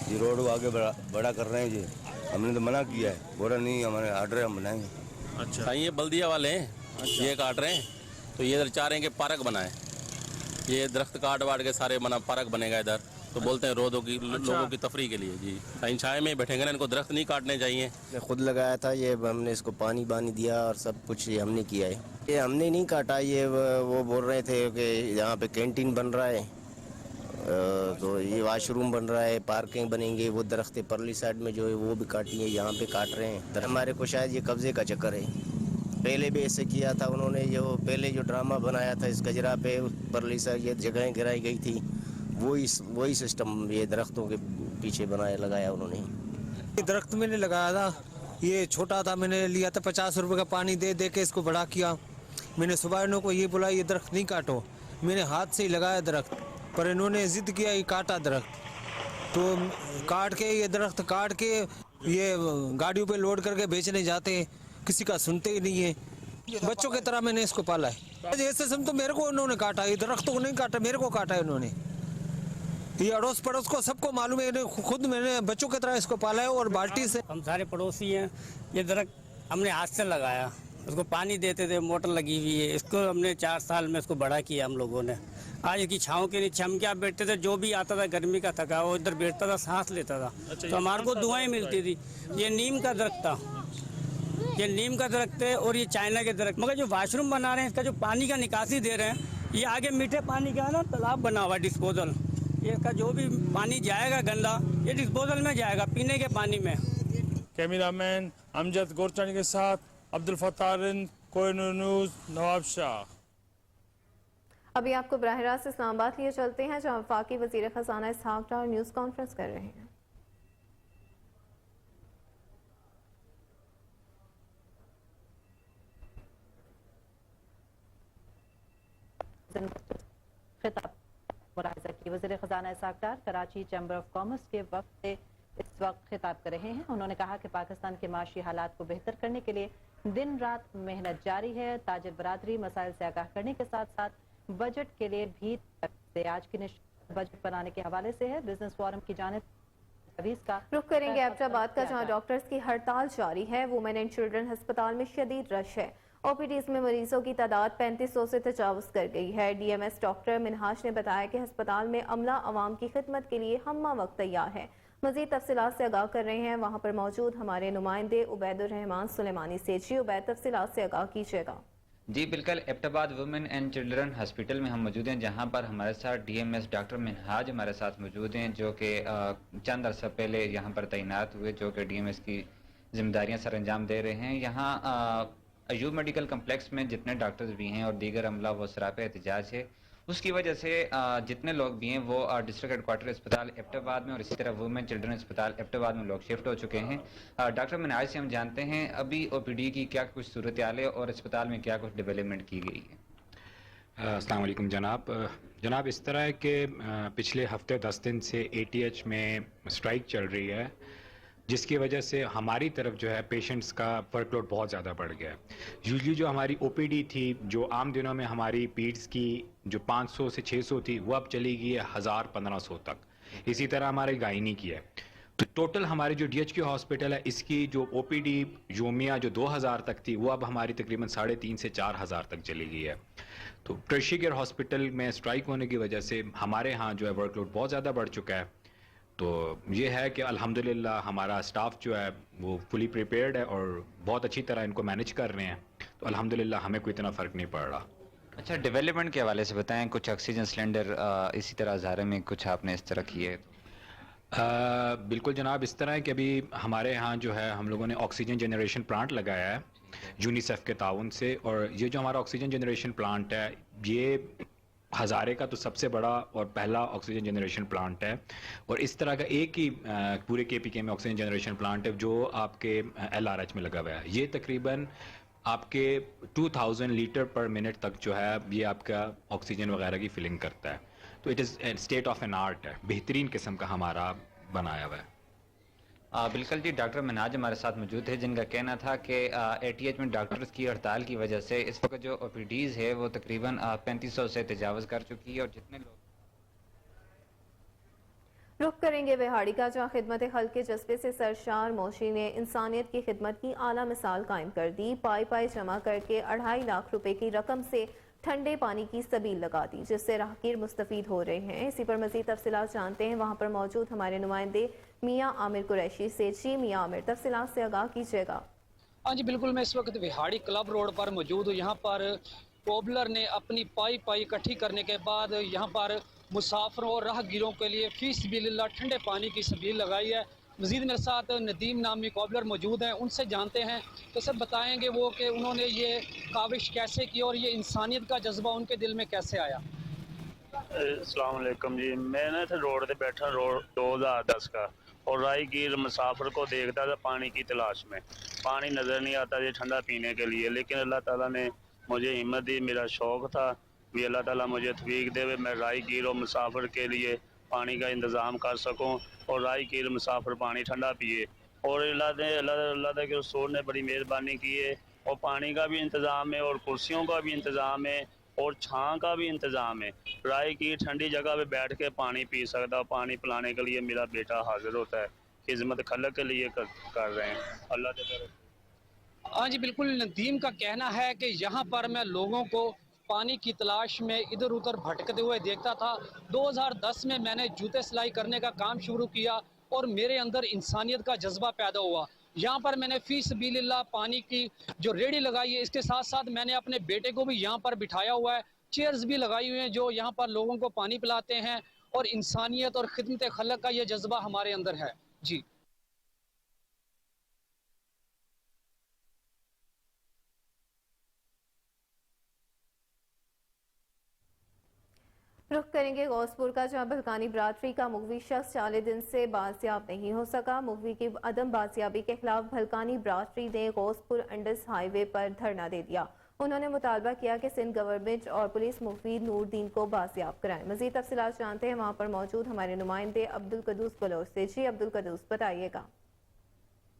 ये रोड आगे बड़ा कर रहे हैं जी। हमने तो मना किया है, बोला नहीं हमारे आर्डर हम बनाएंगे। अच्छा, ये बल्दिया वाले हैं। अच्छा। ये काट रहे हैं तो ये इधर चाह रहे हैं कि पार्क बनाए। ये दरख्त काट वाट के सारे बना पार्क बनेगा इधर, तो बोलते हैं लोगों की तफरी के लिए जी। इन छाए में बैठेंगे ना, इनको दरख्त नहीं काटने चाहिए। खुद लगाया था ये, हमने इसको पानी दिया और सब कुछ ये हमने किया है। ये हमने नहीं काटा, ये वो बोल रहे थे कि यहाँ पे कैंटीन बन रहा है, तो ये वाशरूम बन रहा है, पार्किंग बनेंगे। वो दरख्त परली साइड में जो है वो भी काटी है, यहाँ पे काट रहे हैं। हमारे को शायद ये कब्जे का चक्कर है, पहले भी ऐसे किया था उन्होंने, जो पहले जो ड्रामा बनाया था इस गजरा पे, परली सा ये जगहें गिराई गई थी, वही सिस्टम ये दरख्तों के पीछे लगाया उन्होंने। ये दरख्त मैंने लगाया था, ये छोटा था, मैंने लिया था 50 रुपए का पानी दे दे के इसको बड़ा किया। मैंने सुबह इन्हों को ये बोला ये दरख्त नहीं काटो, मैंने हाथ से ही लगाया दरख्त, पर इन्होंने जिद किया ये काटा दरख्त। तो काट के ये दरख्त काट के ये गाड़ियों पे लोड करके बेचने जाते हैं, किसी का सुनते ही नहीं है। बच्चों की तरह मैंने इसको पाला है। जैसे सम तो मेरे को उन्होंने काटा, ये दरख्तों को नहीं काटा, मेरे को काटा है उन्होंने। ये अड़ोस पड़ोस को सबको मालूम है, खुद मैंने बच्चों की तरह इसको पाला है। और बाल्टी से हम सारे पड़ोसी हैं। ये दरख्त हमने हाथ से लगाया, उसको पानी देते थे, मोटर लगी हुई है, इसको हमने 4 साल में इसको बड़ा किया हम लोगों ने। आज इसकी छाँव के नीचे हम क्या बैठते थे, जो भी आता था गर्मी का थका वो इधर बैठता था, सांस लेता था। तो हमारे को दुआएं मिलती थी। ये नीम का दरख्त था, ये नीम का दरख्त है और ये चाइना के दरख्त। मगर जो वाशरूम बना रहे हैं, इसका जो पानी का निकासी दे रहे हैं, ये आगे मीठे पानी का ना तालाब बना हुआ डिस्पोजल। ये इसका जो भी पानी जाएगा गंदा, ये डिस्पोजल में जाएगा, पीने के पानी में। कैमरामैन अमजद गोरचंद के साथ अब्दुल फत्ताह रिंद, कोहिनूर न्यूज़, नवाब शाह। अभी आपको बराह रास्त इस्लामाबाद लिए चलते हैं, जहाँ वफाकी वज़ीर ख़ज़ाना इसहाक़ डार न्यूज़ कॉन्फ्रेंस कर रहे हैं। खिताब मुलाहिज़ा की वज़ीर ख़ज़ाना इसहाक़ डार कराची चैम्बर ऑफ कॉमर्स के वक्त से इस वक्त खिताब कर रहे हैं। उन्होंने कहा कि पाकिस्तान के माशी हालात को बेहतर करने के लिए दिन रात मेहनत जारी है। ताजिर बरादरी मसाइल से आगाह करने के साथ साथ बजट के लिए भी आज की बजट बनाने के हवाले से है। बिजनेस फोरम की जानिब का रुख करेंगे एबटाबाद का, जहां डॉक्टर्स की हड़ताल जारी है। वुमेन एंड चिल्ड्रन अस्पताल में शदीद रश है। ओपीडीज में मरीजों की तादाद 3500 से तजावुज कर गई है। डीएमएस डॉक्टर मिनहाज ने बताया कि अस्पताल में अमला अवाम की खिदमत के लिए हम्मा वक्त तैयार है। मजीद तफसीलात से आगाह कर रहे हैं वहाँ पर मौजूद हमारे नुमाइंदे उबैदुर रहमान सुलेमानी से। जी उबैद, तफसीलात से आगाह कीजिएगा। जी बिल्कुल, Abbottabad women and children hospital में हम मौजूद हैं, जहां पर हमारे साथ डीएमएस डॉक्टर मिनहाज हमारे साथ मौजूद हैं, जो कि चंद अर्सा पहले यहां पर तैनात हुए, जो कि डीएमएस की जिम्मेदारियां सर अंजाम दे रहे हैं। यहां अयूब मेडिकल कम्प्लेक्स में जितने डॉक्टर्स भी हैं और दीगर अमला वो सरापे एहतजाज है। उसकी वजह से जितने लोग भी हैं वो डिस्ट्रिक्ट हेडक्वार्टर अस्पताल एबटाबाद में और इसी तरह वुमेन चिल्ड्रन अस्पताल एबटाबाद में लोग शिफ्ट हो चुके हैं। डॉक्टर मिनहाज से हम जानते हैं अभी ओपीडी की क्या कुछ सूरत हाल है और अस्पताल में क्या कुछ डेवलपमेंट की गई है। अस्सलाम वालेकुम जनाब, इस तरह है कि पिछले हफ्ते 10 दिन से एटीएच में स्ट्राइक चल रही है, जिसकी वजह से हमारी तरफ जो है पेशेंट्स का वर्कलोड बहुत ज़्यादा बढ़ गया है। यूजली जो हमारी ओपीडी थी, जो आम दिनों में हमारी पीड्स की जो 500 से 600 थी, वो अब चली गई है 1000-1500 तक। इसी तरह हमारे गायनी की है। तो टोटल हमारी जो डीएचक्यू हॉस्पिटल है, इसकी जो ओपीडी योमिया जो 2000 तक थी, वो अब हमारी तकरीबन 3500 से 4000 तक चली गई है। तो टर्शियरी केयर हॉस्पिटल में स्ट्राइक होने की वजह से हमारे यहाँ जो है वर्कलोड बहुत ज़्यादा बढ़ चुका है। तो ये है कि अल्हम्दुलिल्लाह हमारा स्टाफ जो है वो फुली प्रिपेयर्ड है और बहुत अच्छी तरह इनको मैनेज कर रहे हैं। तो अल्हम्दुलिल्लाह हमें कोई इतना फ़र्क नहीं पड़ रहा। अच्छा, डेवलपमेंट के हवाले से बताएं, कुछ ऑक्सीजन सिलेंडर इसी तरह हज़ारे में कुछ आपने इस तरह किए? बिल्कुल जनाब, इस तरह है कि अभी हमारे यहाँ जो है हम लोगों ने ऑक्सीजन जनरेशन प्लांट लगाया है यूनिसेफ के ताउन से। और ये जो हमारा ऑक्सीजन जनरेशन प्लांट है, ये हज़ारे का तो सबसे बड़ा और पहला ऑक्सीजन जनरेशन प्लांट है। और इस तरह का एक ही पूरे केपीके में ऑक्सीजन जनरेशन प्लांट है जो आपके एलआरएच में लगा हुआ है। ये तकरीबन आपके 2000 लीटर पर मिनट तक जो है ये आपका ऑक्सीजन वगैरह की फिलिंग करता है। तो it is state of an art है, बेहतरीन किस्म का हमारा बनाया हुआ है। बिल्कुल जी, डॉक्टर मिनहाज हमारे साथ मौजूद है, जिनका कहना था कि एटीएच में डॉक्टर्स की हड़ताल की वजह से इस वक्त जो ओपीडीज है वो तकरीबन 3500 से तजावज़ कर चुकी है। और जितने लोग रुख करेंगे बिहाड़ी का, जहाँ खिदमत खल्क के जज्बे से सरशार मोशी ने इंसानियत की खिदमत की आला मिसाल कायम कर दी। पाई जमा करके 2.5 लाख रुपए की रकम से ठंडे पानी की सबील लगा दी, जिससे राहगीर मुस्तफीद हो रहे हैं। इसी पर मज़ीद तफसीलात जानते हैं वहाँ पर मौजूद हमारे नुमाइंदे मियाँ आमिर कुरैशी से। जी मियाँ आमिर, तफसीलात से आगाह कीजिएगा। हाँ जी बिल्कुल, मैं इस वक्त बिहाड़ी क्लब रोड पर मौजूद हूँ। यहाँ पर कोबलर ने अपनी पाई इकट्ठी करने के बाद यहाँ पर मुसाफिरों और राहगीरों के लिए फीस बिल्लाह ठंडे पानी की सबील लगाई है। मज़ीद मेरे साथ नदीम नामी कॉबलर मौजूद हैं, उनसे जानते हैं तो सब बताएंगे वो कि उन्होंने ये काविश कैसे की और ये इंसानियत का जज्बा उनके दिल में कैसे आया। अस्सलाम वालेकुम जी, मैं ना इधर रोड पे बैठा, रोड 2010 का, और राहगीर मुसाफिर को देखता था पानी की तलाश में। पानी नज़र नहीं आता जी ठंडा पीने के लिए, लेकिन अल्लाह ताला ने मुझे हिम्मत दी, मेरा शौक़ था भी अल्लाह ताला मुझे तौफीक देवे मैं राहगीर और मुसाफिर के लिए पानी का इंतज़ाम कर सकूं और राहगीर मुसाफिर पानी ठंडा पिए। और अल्लाह के रसूल ने बड़ी मेहरबानी की है, और पानी का भी इंतज़ाम है और कुर्सियों का भी इंतज़ाम है और छां का भी इंतज़ाम है। राहगीर ठंडी जगह पे बैठ के पानी पी सकता, पानी पिलाने के लिए मेरा बेटा हाजिर होता है, खिदमत खलक के लिए कर रहे हैं। अल्लाह के। हाँ जी बिल्कुल, नदीम का कहना है कि यहाँ पर मैं लोगों को पानी की तलाश में इधर उधर भटकते हुए देखता था। 2010 में मैंने जूते सिलाई करने का काम शुरू किया और मेरे अंदर इंसानियत का जज्बा पैदा हुआ। यहाँ पर मैंने फी सबीलिल्लाह पानी की जो रेडी लगाई है, इसके साथ साथ मैंने अपने बेटे को भी यहाँ पर बिठाया हुआ है, चेयर्स भी लगाई हुई हैं जो यहाँ पर लोगों को पानी पिलाते हैं, और इंसानियत और खिदमत खलक का ये जज्बा हमारे अंदर है जी। रुख करेंगे गौसपुर का, जहां भलकानी बरादरी का मुगवी शख्स 40 दिन से बाजियाब नहीं हो सका। मुगवी की अदम बाजियाबी के खिलाफ भलकानी बरादरी ने गौसपुर अंडस हाईवे पर धरना दे दिया। उन्होंने मुतालबा किया कि सिंध गवर्नमेंट और पुलिस मुगवी नूरदीन को बाजियाब कराएं। मजीद तफसीलात जानते हैं वहाँ पर मौजूद हमारे नुमाइंदे अब्दुल कदूस बलोच से। जी अब्दुल कदूस, बताइएगा।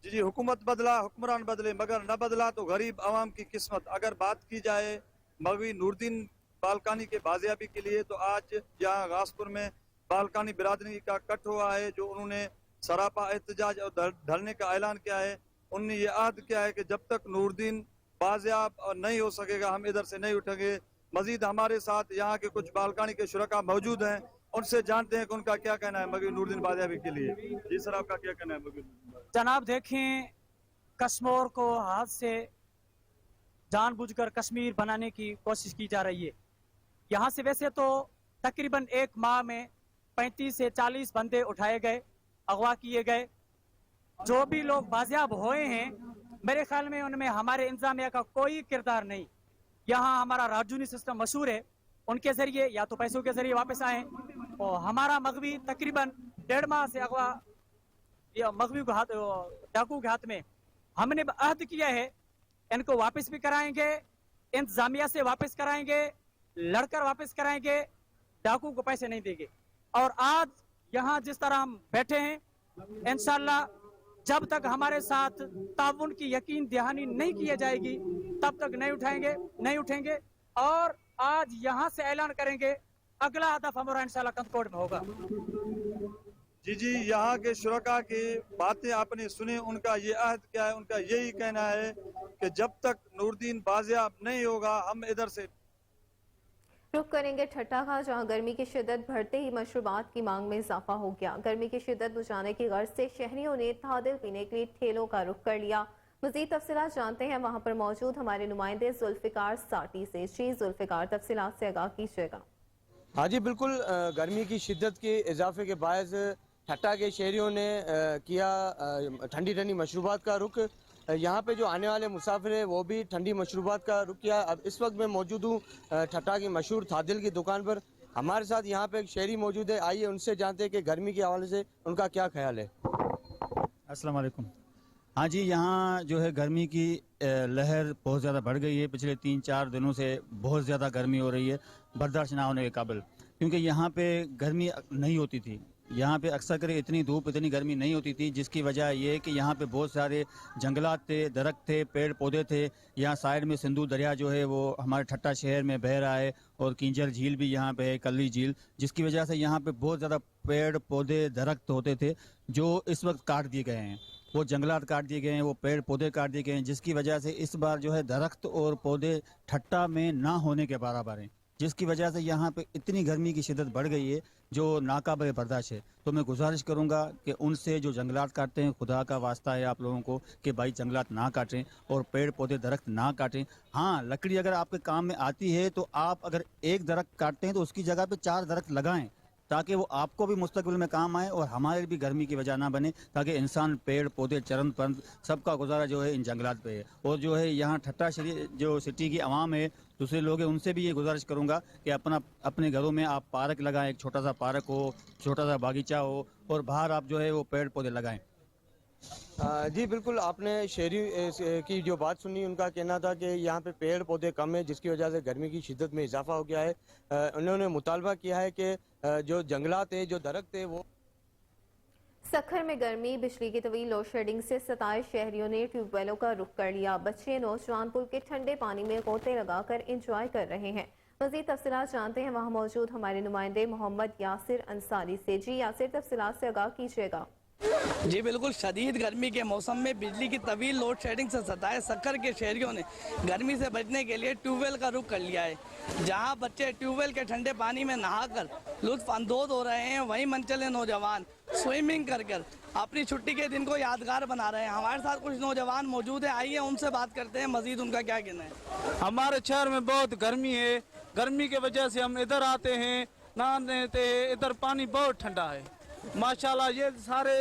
जी, हुकूमत बदला, हुक्मरान बदले, मगर न बदला तो गरीब आवाम की किस्मत। अगर बात की जाए मगवी नूरदीन बालकानी के बाजियाबी के लिए, तो आज यहाँ गासपुर में बालकानी बिरादरी का कट हुआ है, जो उन्होंने सरापा एहतजाज और ढलने का ऐलान किया है। उन्होंने ये अहद किया है कि जब तक नूरदीन बाजियाब नहीं हो सकेगा हम इधर से नहीं उठेंगे। मजीद हमारे साथ यहाँ के कुछ बालकानी के शुरका मौजूद हैं, उनसे जानते हैं कि उनका क्या कहना है मगवी नूरदीन बाजियाबी के लिए। जी सर, आपका क्या कहना है? मगवी जनाब देखें, कश्मीर को हाथ से जानबूझकर कश्मीर बनाने की कोशिश की जा रही है। यहाँ से वैसे तो तकरीबन एक माह में 35 से 40 बंदे उठाए गए, अगवा किए गए। जो भी लोग बाजियाब हुए हैं, मेरे ख्याल में उनमें हमारे इंतजामिया का कोई किरदार नहीं। यहाँ हमारा राजूनी सिस्टम मशहूर है, उनके जरिए या तो पैसों के जरिए वापस आए, और हमारा मगवी तकरीबन 1.5 माह से अगवा या मगवी को हाथ डाकू के हाथ में। हमने अहद किया है इनको वापस भी कराएंगे, इंतजामिया से वापस कराएंगे, लड़कर वापस कराएंगे, डाकू को पैसे नहीं देंगे। और आज यहाँ जिस तरह हम बैठे हैं, इंशाल्लाह जब तक हमारे साथ ताउन की यकीन दहानी नहीं की जाएगी तब तक नहीं उठेंगे। और आज यहाँ से ऐलान करेंगे, अगला हदफ हमारा इंशाल्लाह कंदकोट में होगा। जी, यहाँ के शुरका की बातें आपने सुनी, उनका ये अहद क्या है? उनका यही कहना है कि जब तक नूरदीन बाजियाब नहीं होगा हम इधर से। रुख करेंगे ठट्टा का, जहाँ गर्मी की शिद्दत बढ़ते ही मशरूबात की मांग में इजाफा हो गया। गर्मी की शिद्दत बुझाने की गर्ज से शहरियों ने तादिल पीने के लिए ठेलों का रुख कर लिया। मजीद तफसीलात जानते हैं वहाँ पर मौजूद हमारे नुमाइंदे जुल्फिकार साटी से। जी जुल्फिकार, तफसीलात से आगाह कीजिएगा। हाँ जी बिल्कुल, गर्मी की शिद्दत के इजाफे के बायस ठट्टा के शहरियों ने किया ठंडी ठंडी मशरूबात का रुख। यहाँ पे जो आने वाले मुसाफिर हैं वो भी ठंडी मशरूबात का रुख किया। अब इस वक्त मैं मौजूद हूँ ठट्टा की मशहूर थादिल की दुकान पर। हमारे साथ यहाँ पे एक शहरी मौजूद है, आइए उनसे जानते हैं कि गर्मी के हवाले से उनका क्या ख्याल है। अस्सलाम वालेकुम। हाँ जी, यहाँ जो है गर्मी की लहर बहुत ज़्यादा बढ़ गई है। पिछले 3-4 दिनों से बहुत ज़्यादा गर्मी हो रही है, बर्दाश्त ना होने के काबिल। क्योंकि यहाँ पे गर्मी नहीं होती थी, यहाँ पे अक्सर करे इतनी धूप इतनी गर्मी नहीं होती थी, जिसकी वजह ये है कि यहाँ पे बहुत सारे जंगलात थे, दरख्त थे, पेड़ पौधे थे। यहाँ साइड में सिंधु दरिया जो है वो हमारे ठट्टा शहर में बह रहा है, और किंजर झील भी यहाँ पे है, कल्ली झील, जिसकी वजह से यहाँ पे बहुत ज़्यादा पेड़ पौधे दरख्त होते थे जो इस वक्त काट दिए गए हैं। वो जंगलात काट दिए गए हैं, वो पेड़ पौधे काट दिए गए हैं, जिसकी वजह से इस बार जो है दरख्त और पौधे ठट्टा में ना होने के बराबर हैं, जिसकी वजह से यहाँ पे इतनी गर्मी की शिद्दत बढ़ गई है जो नाकाबिल बर्दाश्त है। तो मैं गुजारिश करूँगा कि उनसे जो जंगलात काटते हैं, खुदा का वास्ता है आप लोगों को कि भाई जंगलात ना काटें और पेड़ पौधे दरख्त ना काटें। हाँ, लकड़ी अगर आपके काम में आती है तो आप अगर एक दरख्त काटते हैं तो उसकी जगह पे 4 दरख्त लगाएं, ताकि वो आपको भी मुस्तकबिल में काम आए और हमारे भी गर्मी की वजह ना बने, ताकि इंसान पेड़ पौधे चरण पंत सबका गुजारा जो है इन जंगलात पे है। और जो है यहाँ ठट्टा शरीफ जो सिटी की आवाम है, दूसरे लोग हैं, उनसे भी ये गुजारिश करूँगा कि अपने घरों में आप पार्क लगाएं, एक छोटा सा पार्क हो, छोटा सा बागीचा हो, और बाहर आप जो है वो पेड़ पौधे लगाएं। जी बिल्कुल, आपने शहरी की जो बात सुनी, उनका कहना था कि यहाँ पे पेड़ पौधे कम है, जिसकी वजह से गर्मी की शिद्दत में इजाफा हो गया है। उन्होंने मुतालबा किया है कि जो जंगलात है, जो दरख्त है, वो सखर में गर्मी, बिजली की तवील लोड शेडिंग से 27 शहरियों ने ट्यूबवेलों का रुख कर लिया। बच्चे नौजवान पुल के ठंडे पानी में गोते लगाकर इंजॉय कर रहे हैं। मज़ीद तफसीलात जानते हैं वहाँ मौजूद हमारे नुमाइंदे मोहम्मद यासिर अंसारी से। जी यासिर, तफसीलात से आगाह कीजिएगा। जी बिल्कुल, शदीद गर्मी के मौसम में बिजली की तवील लोड शेडिंग से सताए सक्कर के शहरियों ने गर्मी से बचने के लिए ट्यूबवेल का रुख कर लिया है। जहां बच्चे ट्यूबवेल के ठंडे पानी में नहाकर लुत्फ अंदोज हो रहे हैं, वहीं मनचले नौजवान स्विमिंग कर अपनी छुट्टी के दिन को यादगार बना रहे हैं। हमारे साथ कुछ नौजवान मौजूद है, आइए उनसे बात करते हैं, मजीद उनका क्या कहना है। हमारे शहर में बहुत गर्मी है, गर्मी की वजह से हम इधर आते हैं, नहाते हैं। इधर पानी बहुत ठंडा है माशाल्लाह, ये सारे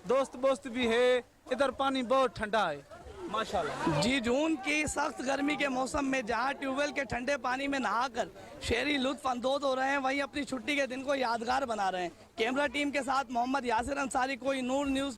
दोस्त भी है, इधर पानी बहुत ठंडा है माशाल्लाह। जी, जून की सख्त गर्मी के मौसम में जहां ट्यूबवेल के ठंडे पानी में नहाकर शहरी लुत्फ अंदोज हो रहे हैं, वहीं अपनी छुट्टी के दिन को यादगार बना रहे हैं। कैमरा टीम के साथ मोहम्मद यासिर अंसारी, कोई नूर न्यूज़।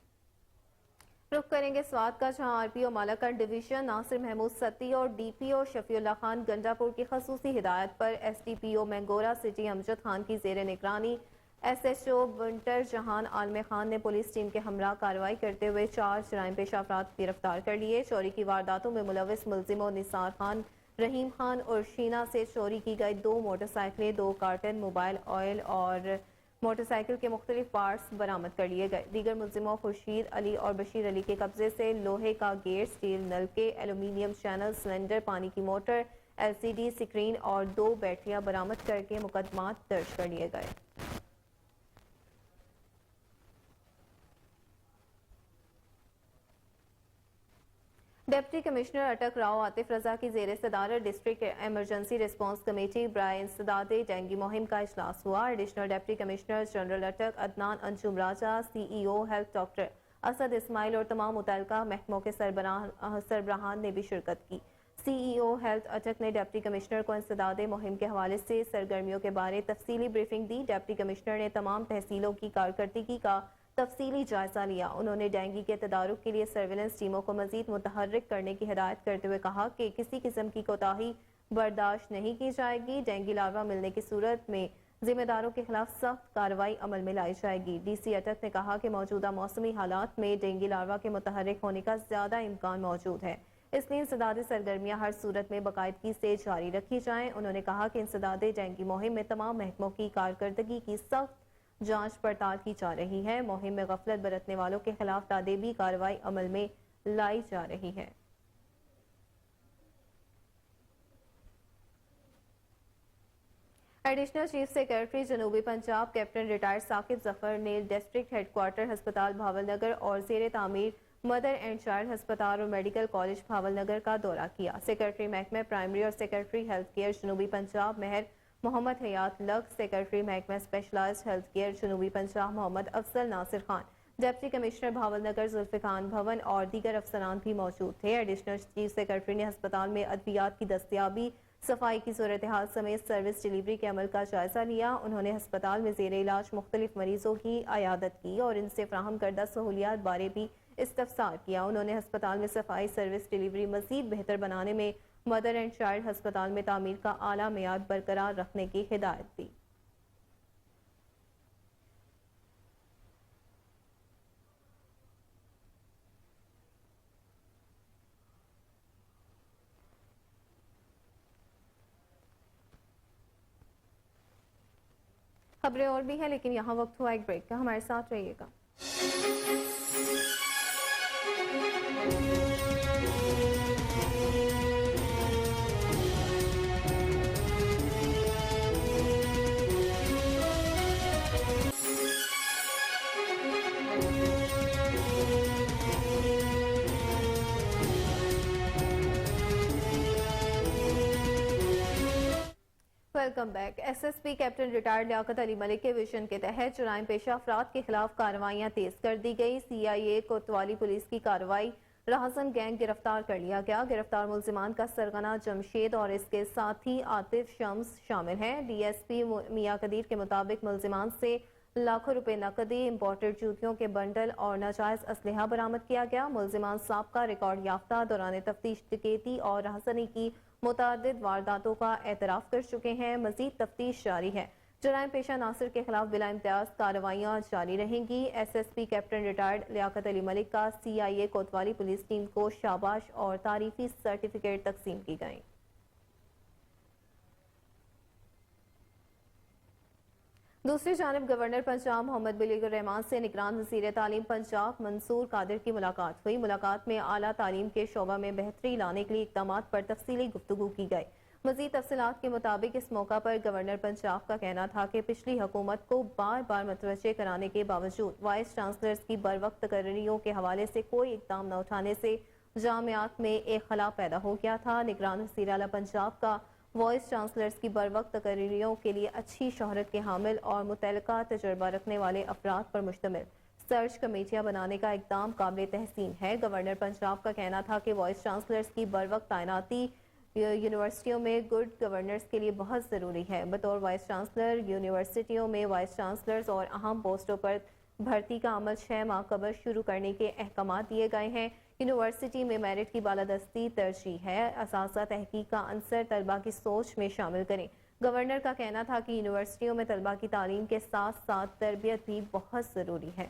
रुख करेंगे स्वात का, जहां आरपीओ मालाकंड डिवीजन नासिर महमूद सत्ती और डीपीओ शफीउल्लाह खान गंडापुर की खसूसी हिदायत पर एसडीपीओ मैंगोरा सिटी अमजद खान की जेर निगरानी एसएचओ बंटर जहान आलम खान ने पुलिस टीम के हमरा कार्रवाई करते हुए 4 जराइम पेशा अफराद गिरफ्तार कर लिए। चोरी की वारदातों में मुलविस मुलजिमों निसार खान, रहीम खान और शीना से चोरी की गई 2 मोटरसाइकिलें, 2 कार्टन मोबाइल ऑयल और मोटरसाइकिल के मुख्तलिफ पार्ट्स बरामद कर लिए गए। दीगर मुलजिमों खुर्शीद अली और बशीर अली के कब्जे से लोहे का गेट, स्टील नलके, एल्यूमिनियम चैनल, सिलेंडर, पानी की मोटर, LCD स्क्रीन और 2 बैटरियां बरामद करके मुकदमात दर्ज कर लिए गए। डिप्टी कमिश्नर अटक राव आतिफ रजा की जेर सदारत डिस्ट्रिक्ट एमरजेंसी रिस्पांस कमेटी बराए इंसदाद डेंगू मुहिम का इजलास हुआ। Additional deputy commissioner general Attock, Adnan Anjum Raja, CEO health doctor Asad Ismail और तमाम मुतल्लिका महकमों के सरबराहान ने भी शिरकत की। CEO हेल्थ अटक ने डिप्टी कमिश्नर को इंसदाद मुहिम के हवाले से सरगर्मियों के बारे तफसीली ब्रीफिंग दी। डिप्टी कमिश्नर ने तमाम तहसीलों की कारकर्दगी का तफसीली जायजा लिया। उन्होंने डेंगू के तदारुक के लिए सर्विलेंस टीमों को मजीद मुतहर्रिक करने की हिदायत करते हुए कहा कि किसी किस्म की कोताही बर्दाश्त नहीं की जाएगी। डेंगू लार्वा मिलने की सूरत में जिम्मेदारों के खिलाफ सख्त कार्रवाई अमल में लाई जाएगी। DC अटक ने कहा कि मौजूदा मौसमी हालात में डेंगू लार्वा के मुतहर्रिक होने का ज्यादा इम्कान मौजूद है, इसलिए इंसदादी सरगर्मियां हर सूरत में बाकायदगी से जारी रखी जाएं। उन्होंने कहा कि इंसदादी डेंगू मुहिम में तमाम महकमों की कारकर्दगी की सख्त जांच पड़ताल की जा रही है। मुहिम में गफलत बरतने वालों के खिलाफ तादेबी कार्रवाई अमल में लाई जा रही है। एडिशनल चीफ सेक्रेटरी जनूबी पंजाब कैप्टन रिटायर्ड साकिब जफर ने डिस्ट्रिक्ट हेडक्वार्टर अस्पताल भावलनगर और जेर तामीर मदर एंड चाइल्ड अस्पताल और मेडिकल कॉलेज भावलनगर का दौरा किया। सेक्रेटरी महकमा प्राइमरी और सेक्रेटरी हेल्थ केयर जनूबी पंजाब महर मोहम्मद हयात लग, सेक्रेटरी महकमा स्पेशलाइज्ड हेल्थ केयर जनूबी पंजाब मोहम्मद अफजल नासिर खान, डिप्टी कमिश्नर भावलनगर जुल्फिकार भवन और दीगर अफसरान भी मौजूद थे। एडिशनल चीफ सेक्रेटरी ने अस्पताल में अद्वियात की दस्तियाबी, सफाई की सूरत हाल समेत सर्विस डिलीवरी के अमल का जायजा लिया। उन्होंने अस्पताल में जेर इलाज मुख्तलिफ मरीजों की अयादत की और इनसे फ्राहम करदा सहूलियात बारे भी इस्तफसार किया। उन्होंने अस्पताल में सफाई सर्विस डिलीवरी मजीद बेहतर बनाने में मदर एंड चाइल्ड अस्पताल में तामीर का आला मेयार बरकरार रखने की हिदायत दी। खबरें और भी हैं, लेकिन यहाँ वक्त हुआ एक ब्रेक का, हमारे साथ रहिएगा। Welcome back. SSP captain retired Liaquat Ali Malik के विजन के तहत जुराइम पेशा अफराद के खिलाफ कार्रवाइयां तेज कर दी गई। CIA कोतवाली पुलिस की कार्रवाई राहसन गैंग गिरफ्तार कर लिया गया। गिरफ्तार मुल्जिमान का सरगना जमशेद और इसके साथी आतिफ शम्स शामिल हैं। DSP मियां कदीर के मुताबिक मुल्जिमान से लाखों रुपए नकदी, इम्पोर्टेड जूतियों के बंडल और नाजायज असलहा बरामद किया गया। मुल्जिमान साबका रिकॉर्ड याफ्ता दौरान तफ्तीश डकैती और राहसनी की मुतादिद वारदातों का एतराफ़ कर चुके हैं। मजीद तफ्तीश जारी है। जराइम पेशा नासिर के खिलाफ बिला इम्तियाज कार्रवाइयाँ जारी रहेंगी। SSP captain retired Liaquat Ali Malik का CIA कोतवाली पुलिस टीम को शाबाश और तारीफी सर्टिफिकेट तकसीम की गई। दूसरी जानब गवर्नर पंजाब मोहम्मद बिलीगुर रहमान से निगरान वज़ीर तालीम पंजाब मंसूर कादिर की मुलाकात हुई। मुलाकात में आला तालीम के शोबा में बेहतरी लाने के लिए इक़दामात पर तफसीली गुफ्तगू की गई। मज़ीद तफसीलात के मुताबिक इस मौका पर गवर्नर पंजाब का कहना था कि पिछली हुकूमत को बार बार मुतवज्जे कराने के बावजूद वाइस चांसलर्स की बर वक्त तकर्रियों के हवाले से कोई इक़दाम न उठाने से जामियात में एक खला पैदा हो गया था। निगरान वज़ीर आला पंजाब का वाइस चांसलर्स की बर वक्त तकर्रियों के लिए अच्छी शोहरत के हामिल और मुतल्लिका तजुर्बा रखने वाले अफराद पर मुश्तमिल सर्च कमेटियां बनाने का इक़दाम काबिल तहसीन है। गवर्नर पंजाब का कहना था कि वाइस चांसलर्स की बर वक्त तैनाती यूनिवर्सिटियों में गुड गवर्नेंस के लिए बहुत ज़रूरी है। बतौर वाइस चांसलर यूनिवर्सिटियों में वाइस चांसलर्स और अहम पोस्टों पर भर्ती का अमल 6 माह कबल शुरू करने के अहकाम दिए गए हैं। यूनिवर्सिटी में मेरिट की बालादस्ती तरजीह है। असासा तहकीक का अंसर तलबा की सोच में शामिल करें। गवर्नर का कहना था कि यूनिवर्सिटियों में तलबा की तालीम के साथ साथ तरबियत भी बहुत ज़रूरी है।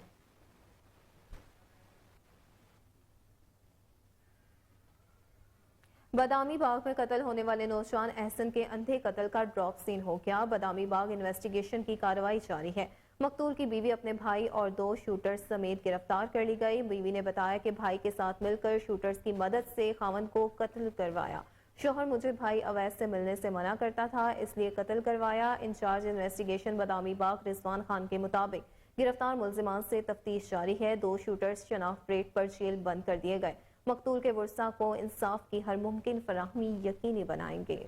बादामी बाग में कत्ल होने वाले नौजवान एहसन के अंधे कत्ल का ड्रॉप सीन हो गया। बादामी बाग इन्वेस्टिगेशन की कार्रवाई जारी है। मकतूल की बीवी अपने भाई और 2 शूटर्स समेत गिरफ्तार कर ली गई। बीवी ने बताया कि भाई के साथ मिलकर शूटर्स की मदद से खावन को कत्ल करवाया। शोहर मुझे भाई अवैध से मिलने से मना करता था, इसलिए कत्ल करवाया। इंचार्ज इन्वेस्टिगेशन बादामी बाग रिजवान खान के मुताबिक गिरफ्तार मुल्जिमान से तफ्तीश जारी है। 2 शूटर्स शनाख्त ब्रेक पर जेल बंद कर दिए गए। मकतूल के वर्सा को इंसाफ की हर मुमकिन फराहमी यकीनी बनाएंगे।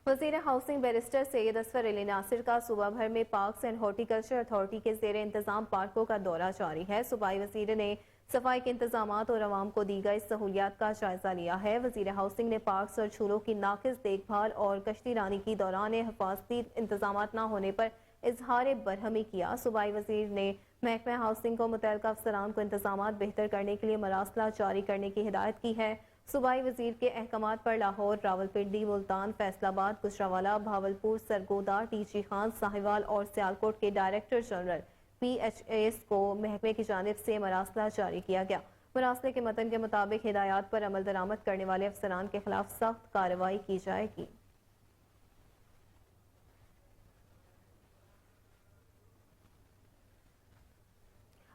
वज़ीर हाउसिंग बैरिस्टर सैयद असफर अली नासिर का सूबा भर में पार्क्स एंड हॉर्टिकल्चर अथॉरिटी के ज़ेर इंतजाम पार्कों का दौरा जारी है। सूबाई वज़ीर ने सफाई के इंतजामात और अवाम को दी गई सहूलियात का जायजा लिया है। वज़ीर हाउसिंग ने पार्क्स और झूलों की नाकिस देखभाल और कश्ती रानी की दौरान हिफाजती इंतजामात न होने पर इजहार बरहमी किया। सूबाई वज़ीर ने महकमा हाउसिंग को मुतल्लिका अफसरान को इंतजामात बेहतर करने के लिए मरासला जारी करने की हिदायत की है। सूबाई वज़ीर के अहकामात पर लाहौर, रावलपिंडी, मुल्तान, फैसलाबाद, गुजरावाला, भावलपुर, सरगोदा, टीची खान, साहिवाल और सियालकोट के डायरेक्टर जनरल PHAs को महकमे की जानिब से मरासला जारी किया गया। मरासले के मतन के मुताबिक हिदायत पर अमल दरामद करने वाले अफसरान के खिलाफ सख्त कार्रवाई की जाएगी।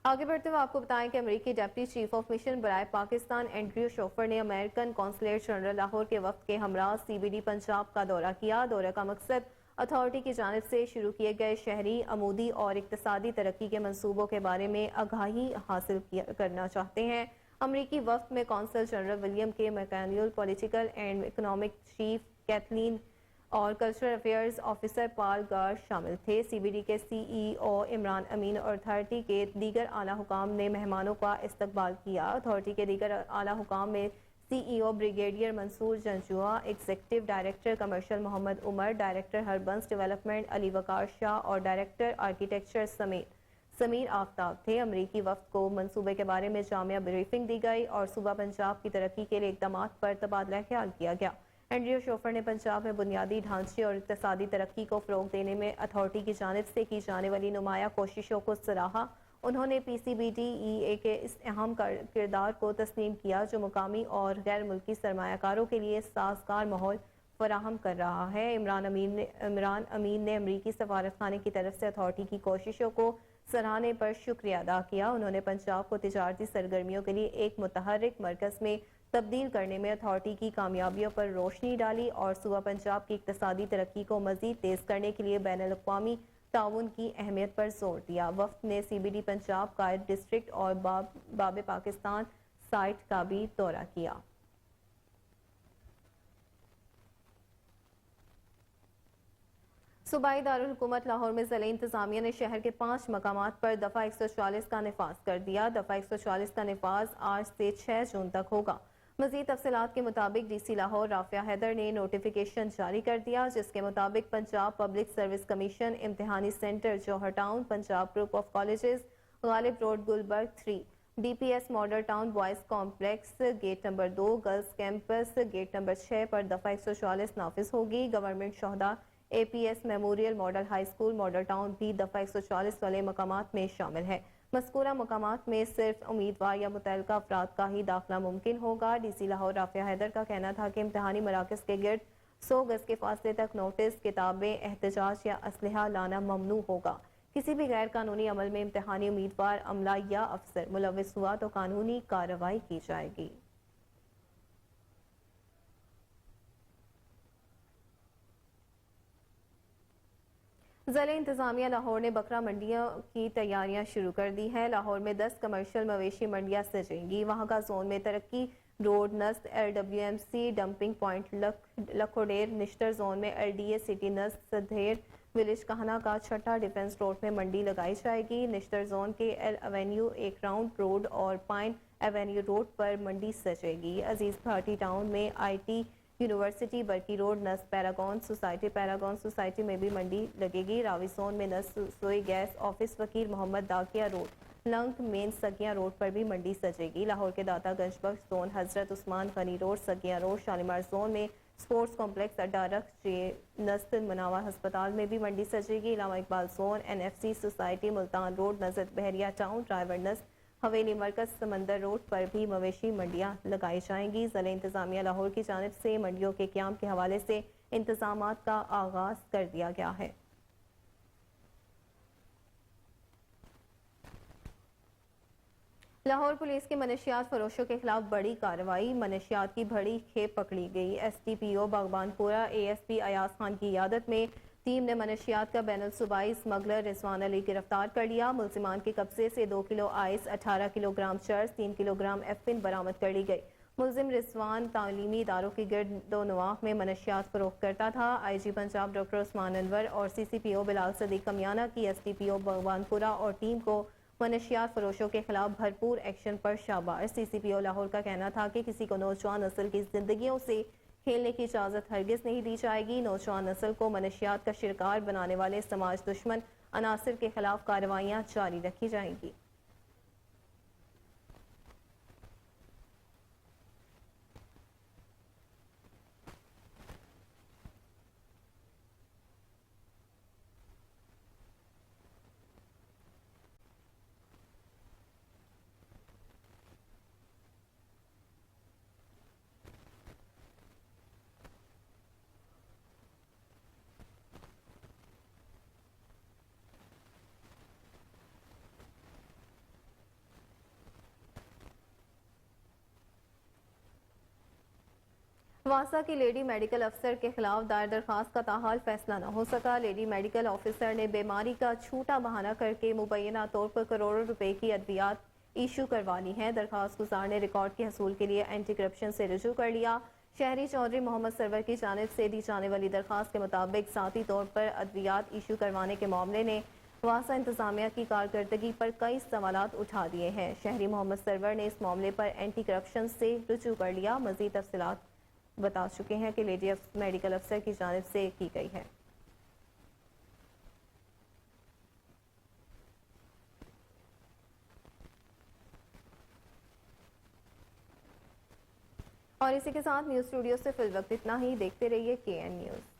आगे बढ़ते हुए आपको बताएं कि अमेरिकी डिप्टी चीफ ऑफ मिशन बराए पाकिस्तान एंड्रयू शोफर ने अमेरिकन कौंसलेट जनरल लाहौर के वक्त के हमरा CBD पंजाब का दौरा किया। दौरे का मकसद अथॉरिटी की जानिब से शुरू किए गए शहरी, अमूदी और इक्तसादी तरक्की के मंसूबों के बारे में आगाही हासिल करना चाहते हैं। अमरीकी वफ्द में कौंसल जनरल विलियम के McKaniel, political and economic chief Kathleen और cultural affairs officer Paul Garr शामिल थे। CBD के CEO इमरान अमीन और अथॉरिटी के दीगर आला हुकाम ने मेहमानों का इस्तकबाल किया। अथॉरिटी के दीगर आला हुकाम में CEO brigadier Mansoor Janjua, executive director commercial Mohammad Umar, director urban development Ali Waqar Shah और डायरेक्टर आर्किटेक्चर समेत समीर आफ्ताब थे। अमरीकी वफ्द को मंसूबे के बारे में जामिया ब्रीफिंग दी गई और सूबा पंजाब की तरक्की के लिए इक़दामात पर तबादला ख्याल किया गया। एंड्रयू शोफर ने पंजाब में बुनियादी ढांचे और इक़्तिसादी तरक्की को फ़रोग़ देने में अथॉरिटी की जानिब से की जाने वाली नुमाया कोशिशों को सराहा। उन्होंने PCBDEA के इस अहम किरदार को तस्लीम किया जो मुकामी और गैर मुल्की सरमायाकारों के लिए साजगार माहौल फराहम कर रहा है। इमरान अमीन ने अमरीकी सफारतखाने की तरफ से अथॉरिटी की कोशिशों को सराहने पर शुक्रिया अदा किया। उन्होंने पंजाब को तिजारती सरगर्मियों के लिए एक मुतहर्रिक मरकज़ में तब्दील करने में अथॉरिटी की कामयाबियों पर रोशनी डाली और सूबा पंजाब की इक़्तिसादी तरक्की को मज़ीद तेज़ करने के लिए बैनुल-अक़वामी ताउन की अहमियत पर जोर दिया। वफ्द ने CBD पंजाब, कायद डिस्ट्रिक्ट और बाब पाकिस्तान साइट का भी दौरा किया। सूबाई दारुल हुकूमत लाहौर में ज़िला इंतज़ामिया ने शहर के 5 मकामात पर दफ़ा 140 का निफाज कर दिया। दफ़ा 140 का निफाज आज से 6 जून तक होगा। मज़ीद तफसीलात के मुताबिक DC लाहौर राफिया हैदर ने नोटिफिकेशन जारी कर दिया, जिसके मुताबिक पंजाब पब्लिक सर्विस कमीशन इम्तिहानी center Johar town, Punjab group of colleges Ghalib road Gulberg 3, DPS model town boys complex gate number 2, girls campus gate number 6 पर दफ़ा 140 नाफिज होगी। गवर्नमेंट शोहदा APS memorial model high school model town भी दफ़ा 140 वाले मकामात में शामिल है। मज़कूरा मकामात में सिर्फ उम्मीदवार या मुतल्लिका अफराद का ही दाखिला मुमकिन होगा। DC लाहौर राफिया हैदर का कहना था कि इम्तिहानी मराकज़ के गिर्द 100 गज के फासले तक नोटिस, किताबें, एहतजाज या असलहा लाना ममनू होगा। किसी भी गैर कानूनी अमल में इम्तिहानी उम्मीदवार, अमला या अफसर मुलव्विस हुआ तो कानूनी कार्रवाई की जाएगी। ज़िला इंतज़ामिया लाहौर ने बकरा मंडियों की तैयारियां शुरू कर दी हैं। लाहौर में 10 कमर्शियल मवेशी मंडियां सजेंगी। वहाँ का जोन में तरक्की रोड, नस्त, LWMC dumping point, Lakhodair, Nishtar zone में LDA सिटी नस्त, सधेर विलेज कहना का छठा डिफेंस रोड में मंडी लगाई जाएगी। निश्तर जोन के एल एवेन्यू, एक राउंड रोड और पाइन एवेन्यू रोड पर मंडी सजेगी। अजीज घाटी टाउन में IT यूनिवर्सिटी, बरकी रोड, नस्त पैरागॉन सोसाइटी में भी मंडी लगेगी। रावी जोन में नस्त सोई गैस ऑफिस, वकील मोहम्मद दाकिया रोड, लंक मेन सगिया रोड पर भी मंडी सजेगी। लाहौर के दाता गंज Bakhsh zone, Hazrat Usman Ghani road, Saggian road, Shalimar zone में स्पोर्ट्स कॉम्प्लेक्स, अड्डा रख, नस्त मुनावर अस्पताल में भी मंडी सजेगी। Allama Iqbal zone, NFC society, Multan road, नजर बहरिया टाउन, ड्राइवर नस्त, हवेली मरकज, समंदर रोड पर भी मवेशी मंडियां लगाई जाएंगी। ज़िला इंतज़ामिया लाहौर की जानिब से मंडियों के क़याम के हवाले से इंतज़ामात का आगाज़ कर दिया गया है। लाहौर पुलिस के मनशियात फरोशों के खिलाफ बड़ी कार्रवाई, मनशियात की बड़ी खेप पकड़ी गई। STPO बागबानपुरा ASP अयाज खान की क़ियादत में टीम ने मनशियात का बैनुल सूबाई स्मगलर रिजवान अली गिरफ्तार कर लिया। मुल्जिमान के कब्जे से 2 किलो आइस, 18 किलोग्राम चर्स, 3 किलोग्राम एफिन बरामद कर ली गई। मुल्जिम रिजवान तालीमी इदारों के गिर्द 2 नवाह में मनशियात फरोख्त करता था। IG पंजाब डॉक्टर उस्मान अनवर और CCPO बिलाल सदीक कमियाना की STPO बागबानपुरा और टीम को मनशियात फरोशों के खिलाफ भरपूर एक्शन पर शाबाश। CCPO लाहौर का कहना था कि किसी को नौजवान नस्ल की जिंदगियों से खेलने की इजाज़त हरगिज़ नहीं दी जाएगी। नौजवान नस्ल को मनशियात का शिकार बनाने वाले समाज दुश्मन अनासिर के खिलाफ कार्रवाइयाँ जारी रखी जाएंगी। वासा की लेडी मेडिकल अफसर के खिलाफ दायर दरखास्त का ताहाल फैसला न हो सका। लेडी मेडिकल ऑफिसर ने बीमारी का झूठा बहाना करके मुबैना तौर पर करोड़ों रुपए की अद्वियात इशू करवा ली हैं। दरखास्त गुजार ने रिकॉर्ड के हसूल के लिए एंटी करप्शन से रुजू कर लिया। शहरी चौधरी मोहम्मद सरवर की जानिब से दी जाने वाली दरखास्त के मुताबिक ज़ाती तौर पर अद्वियात इशू करवाने के मामले ने वासा इंतजामिया की कारकर्दगी पर कई सवालात उठा दिए हैं। शहरी मोहम्मद सरवर ने इस मामले पर एंटी करप्शन से रुजू कर लिया। मज़ीद तफसीलात बता चुके हैं कि लेडी मेडिकल अफसर की जानिब से की गई है। और इसी के साथ न्यूज़ स्टूडियो से फिल वक्त इतना ही। देखते रहिए KN न्यूज़।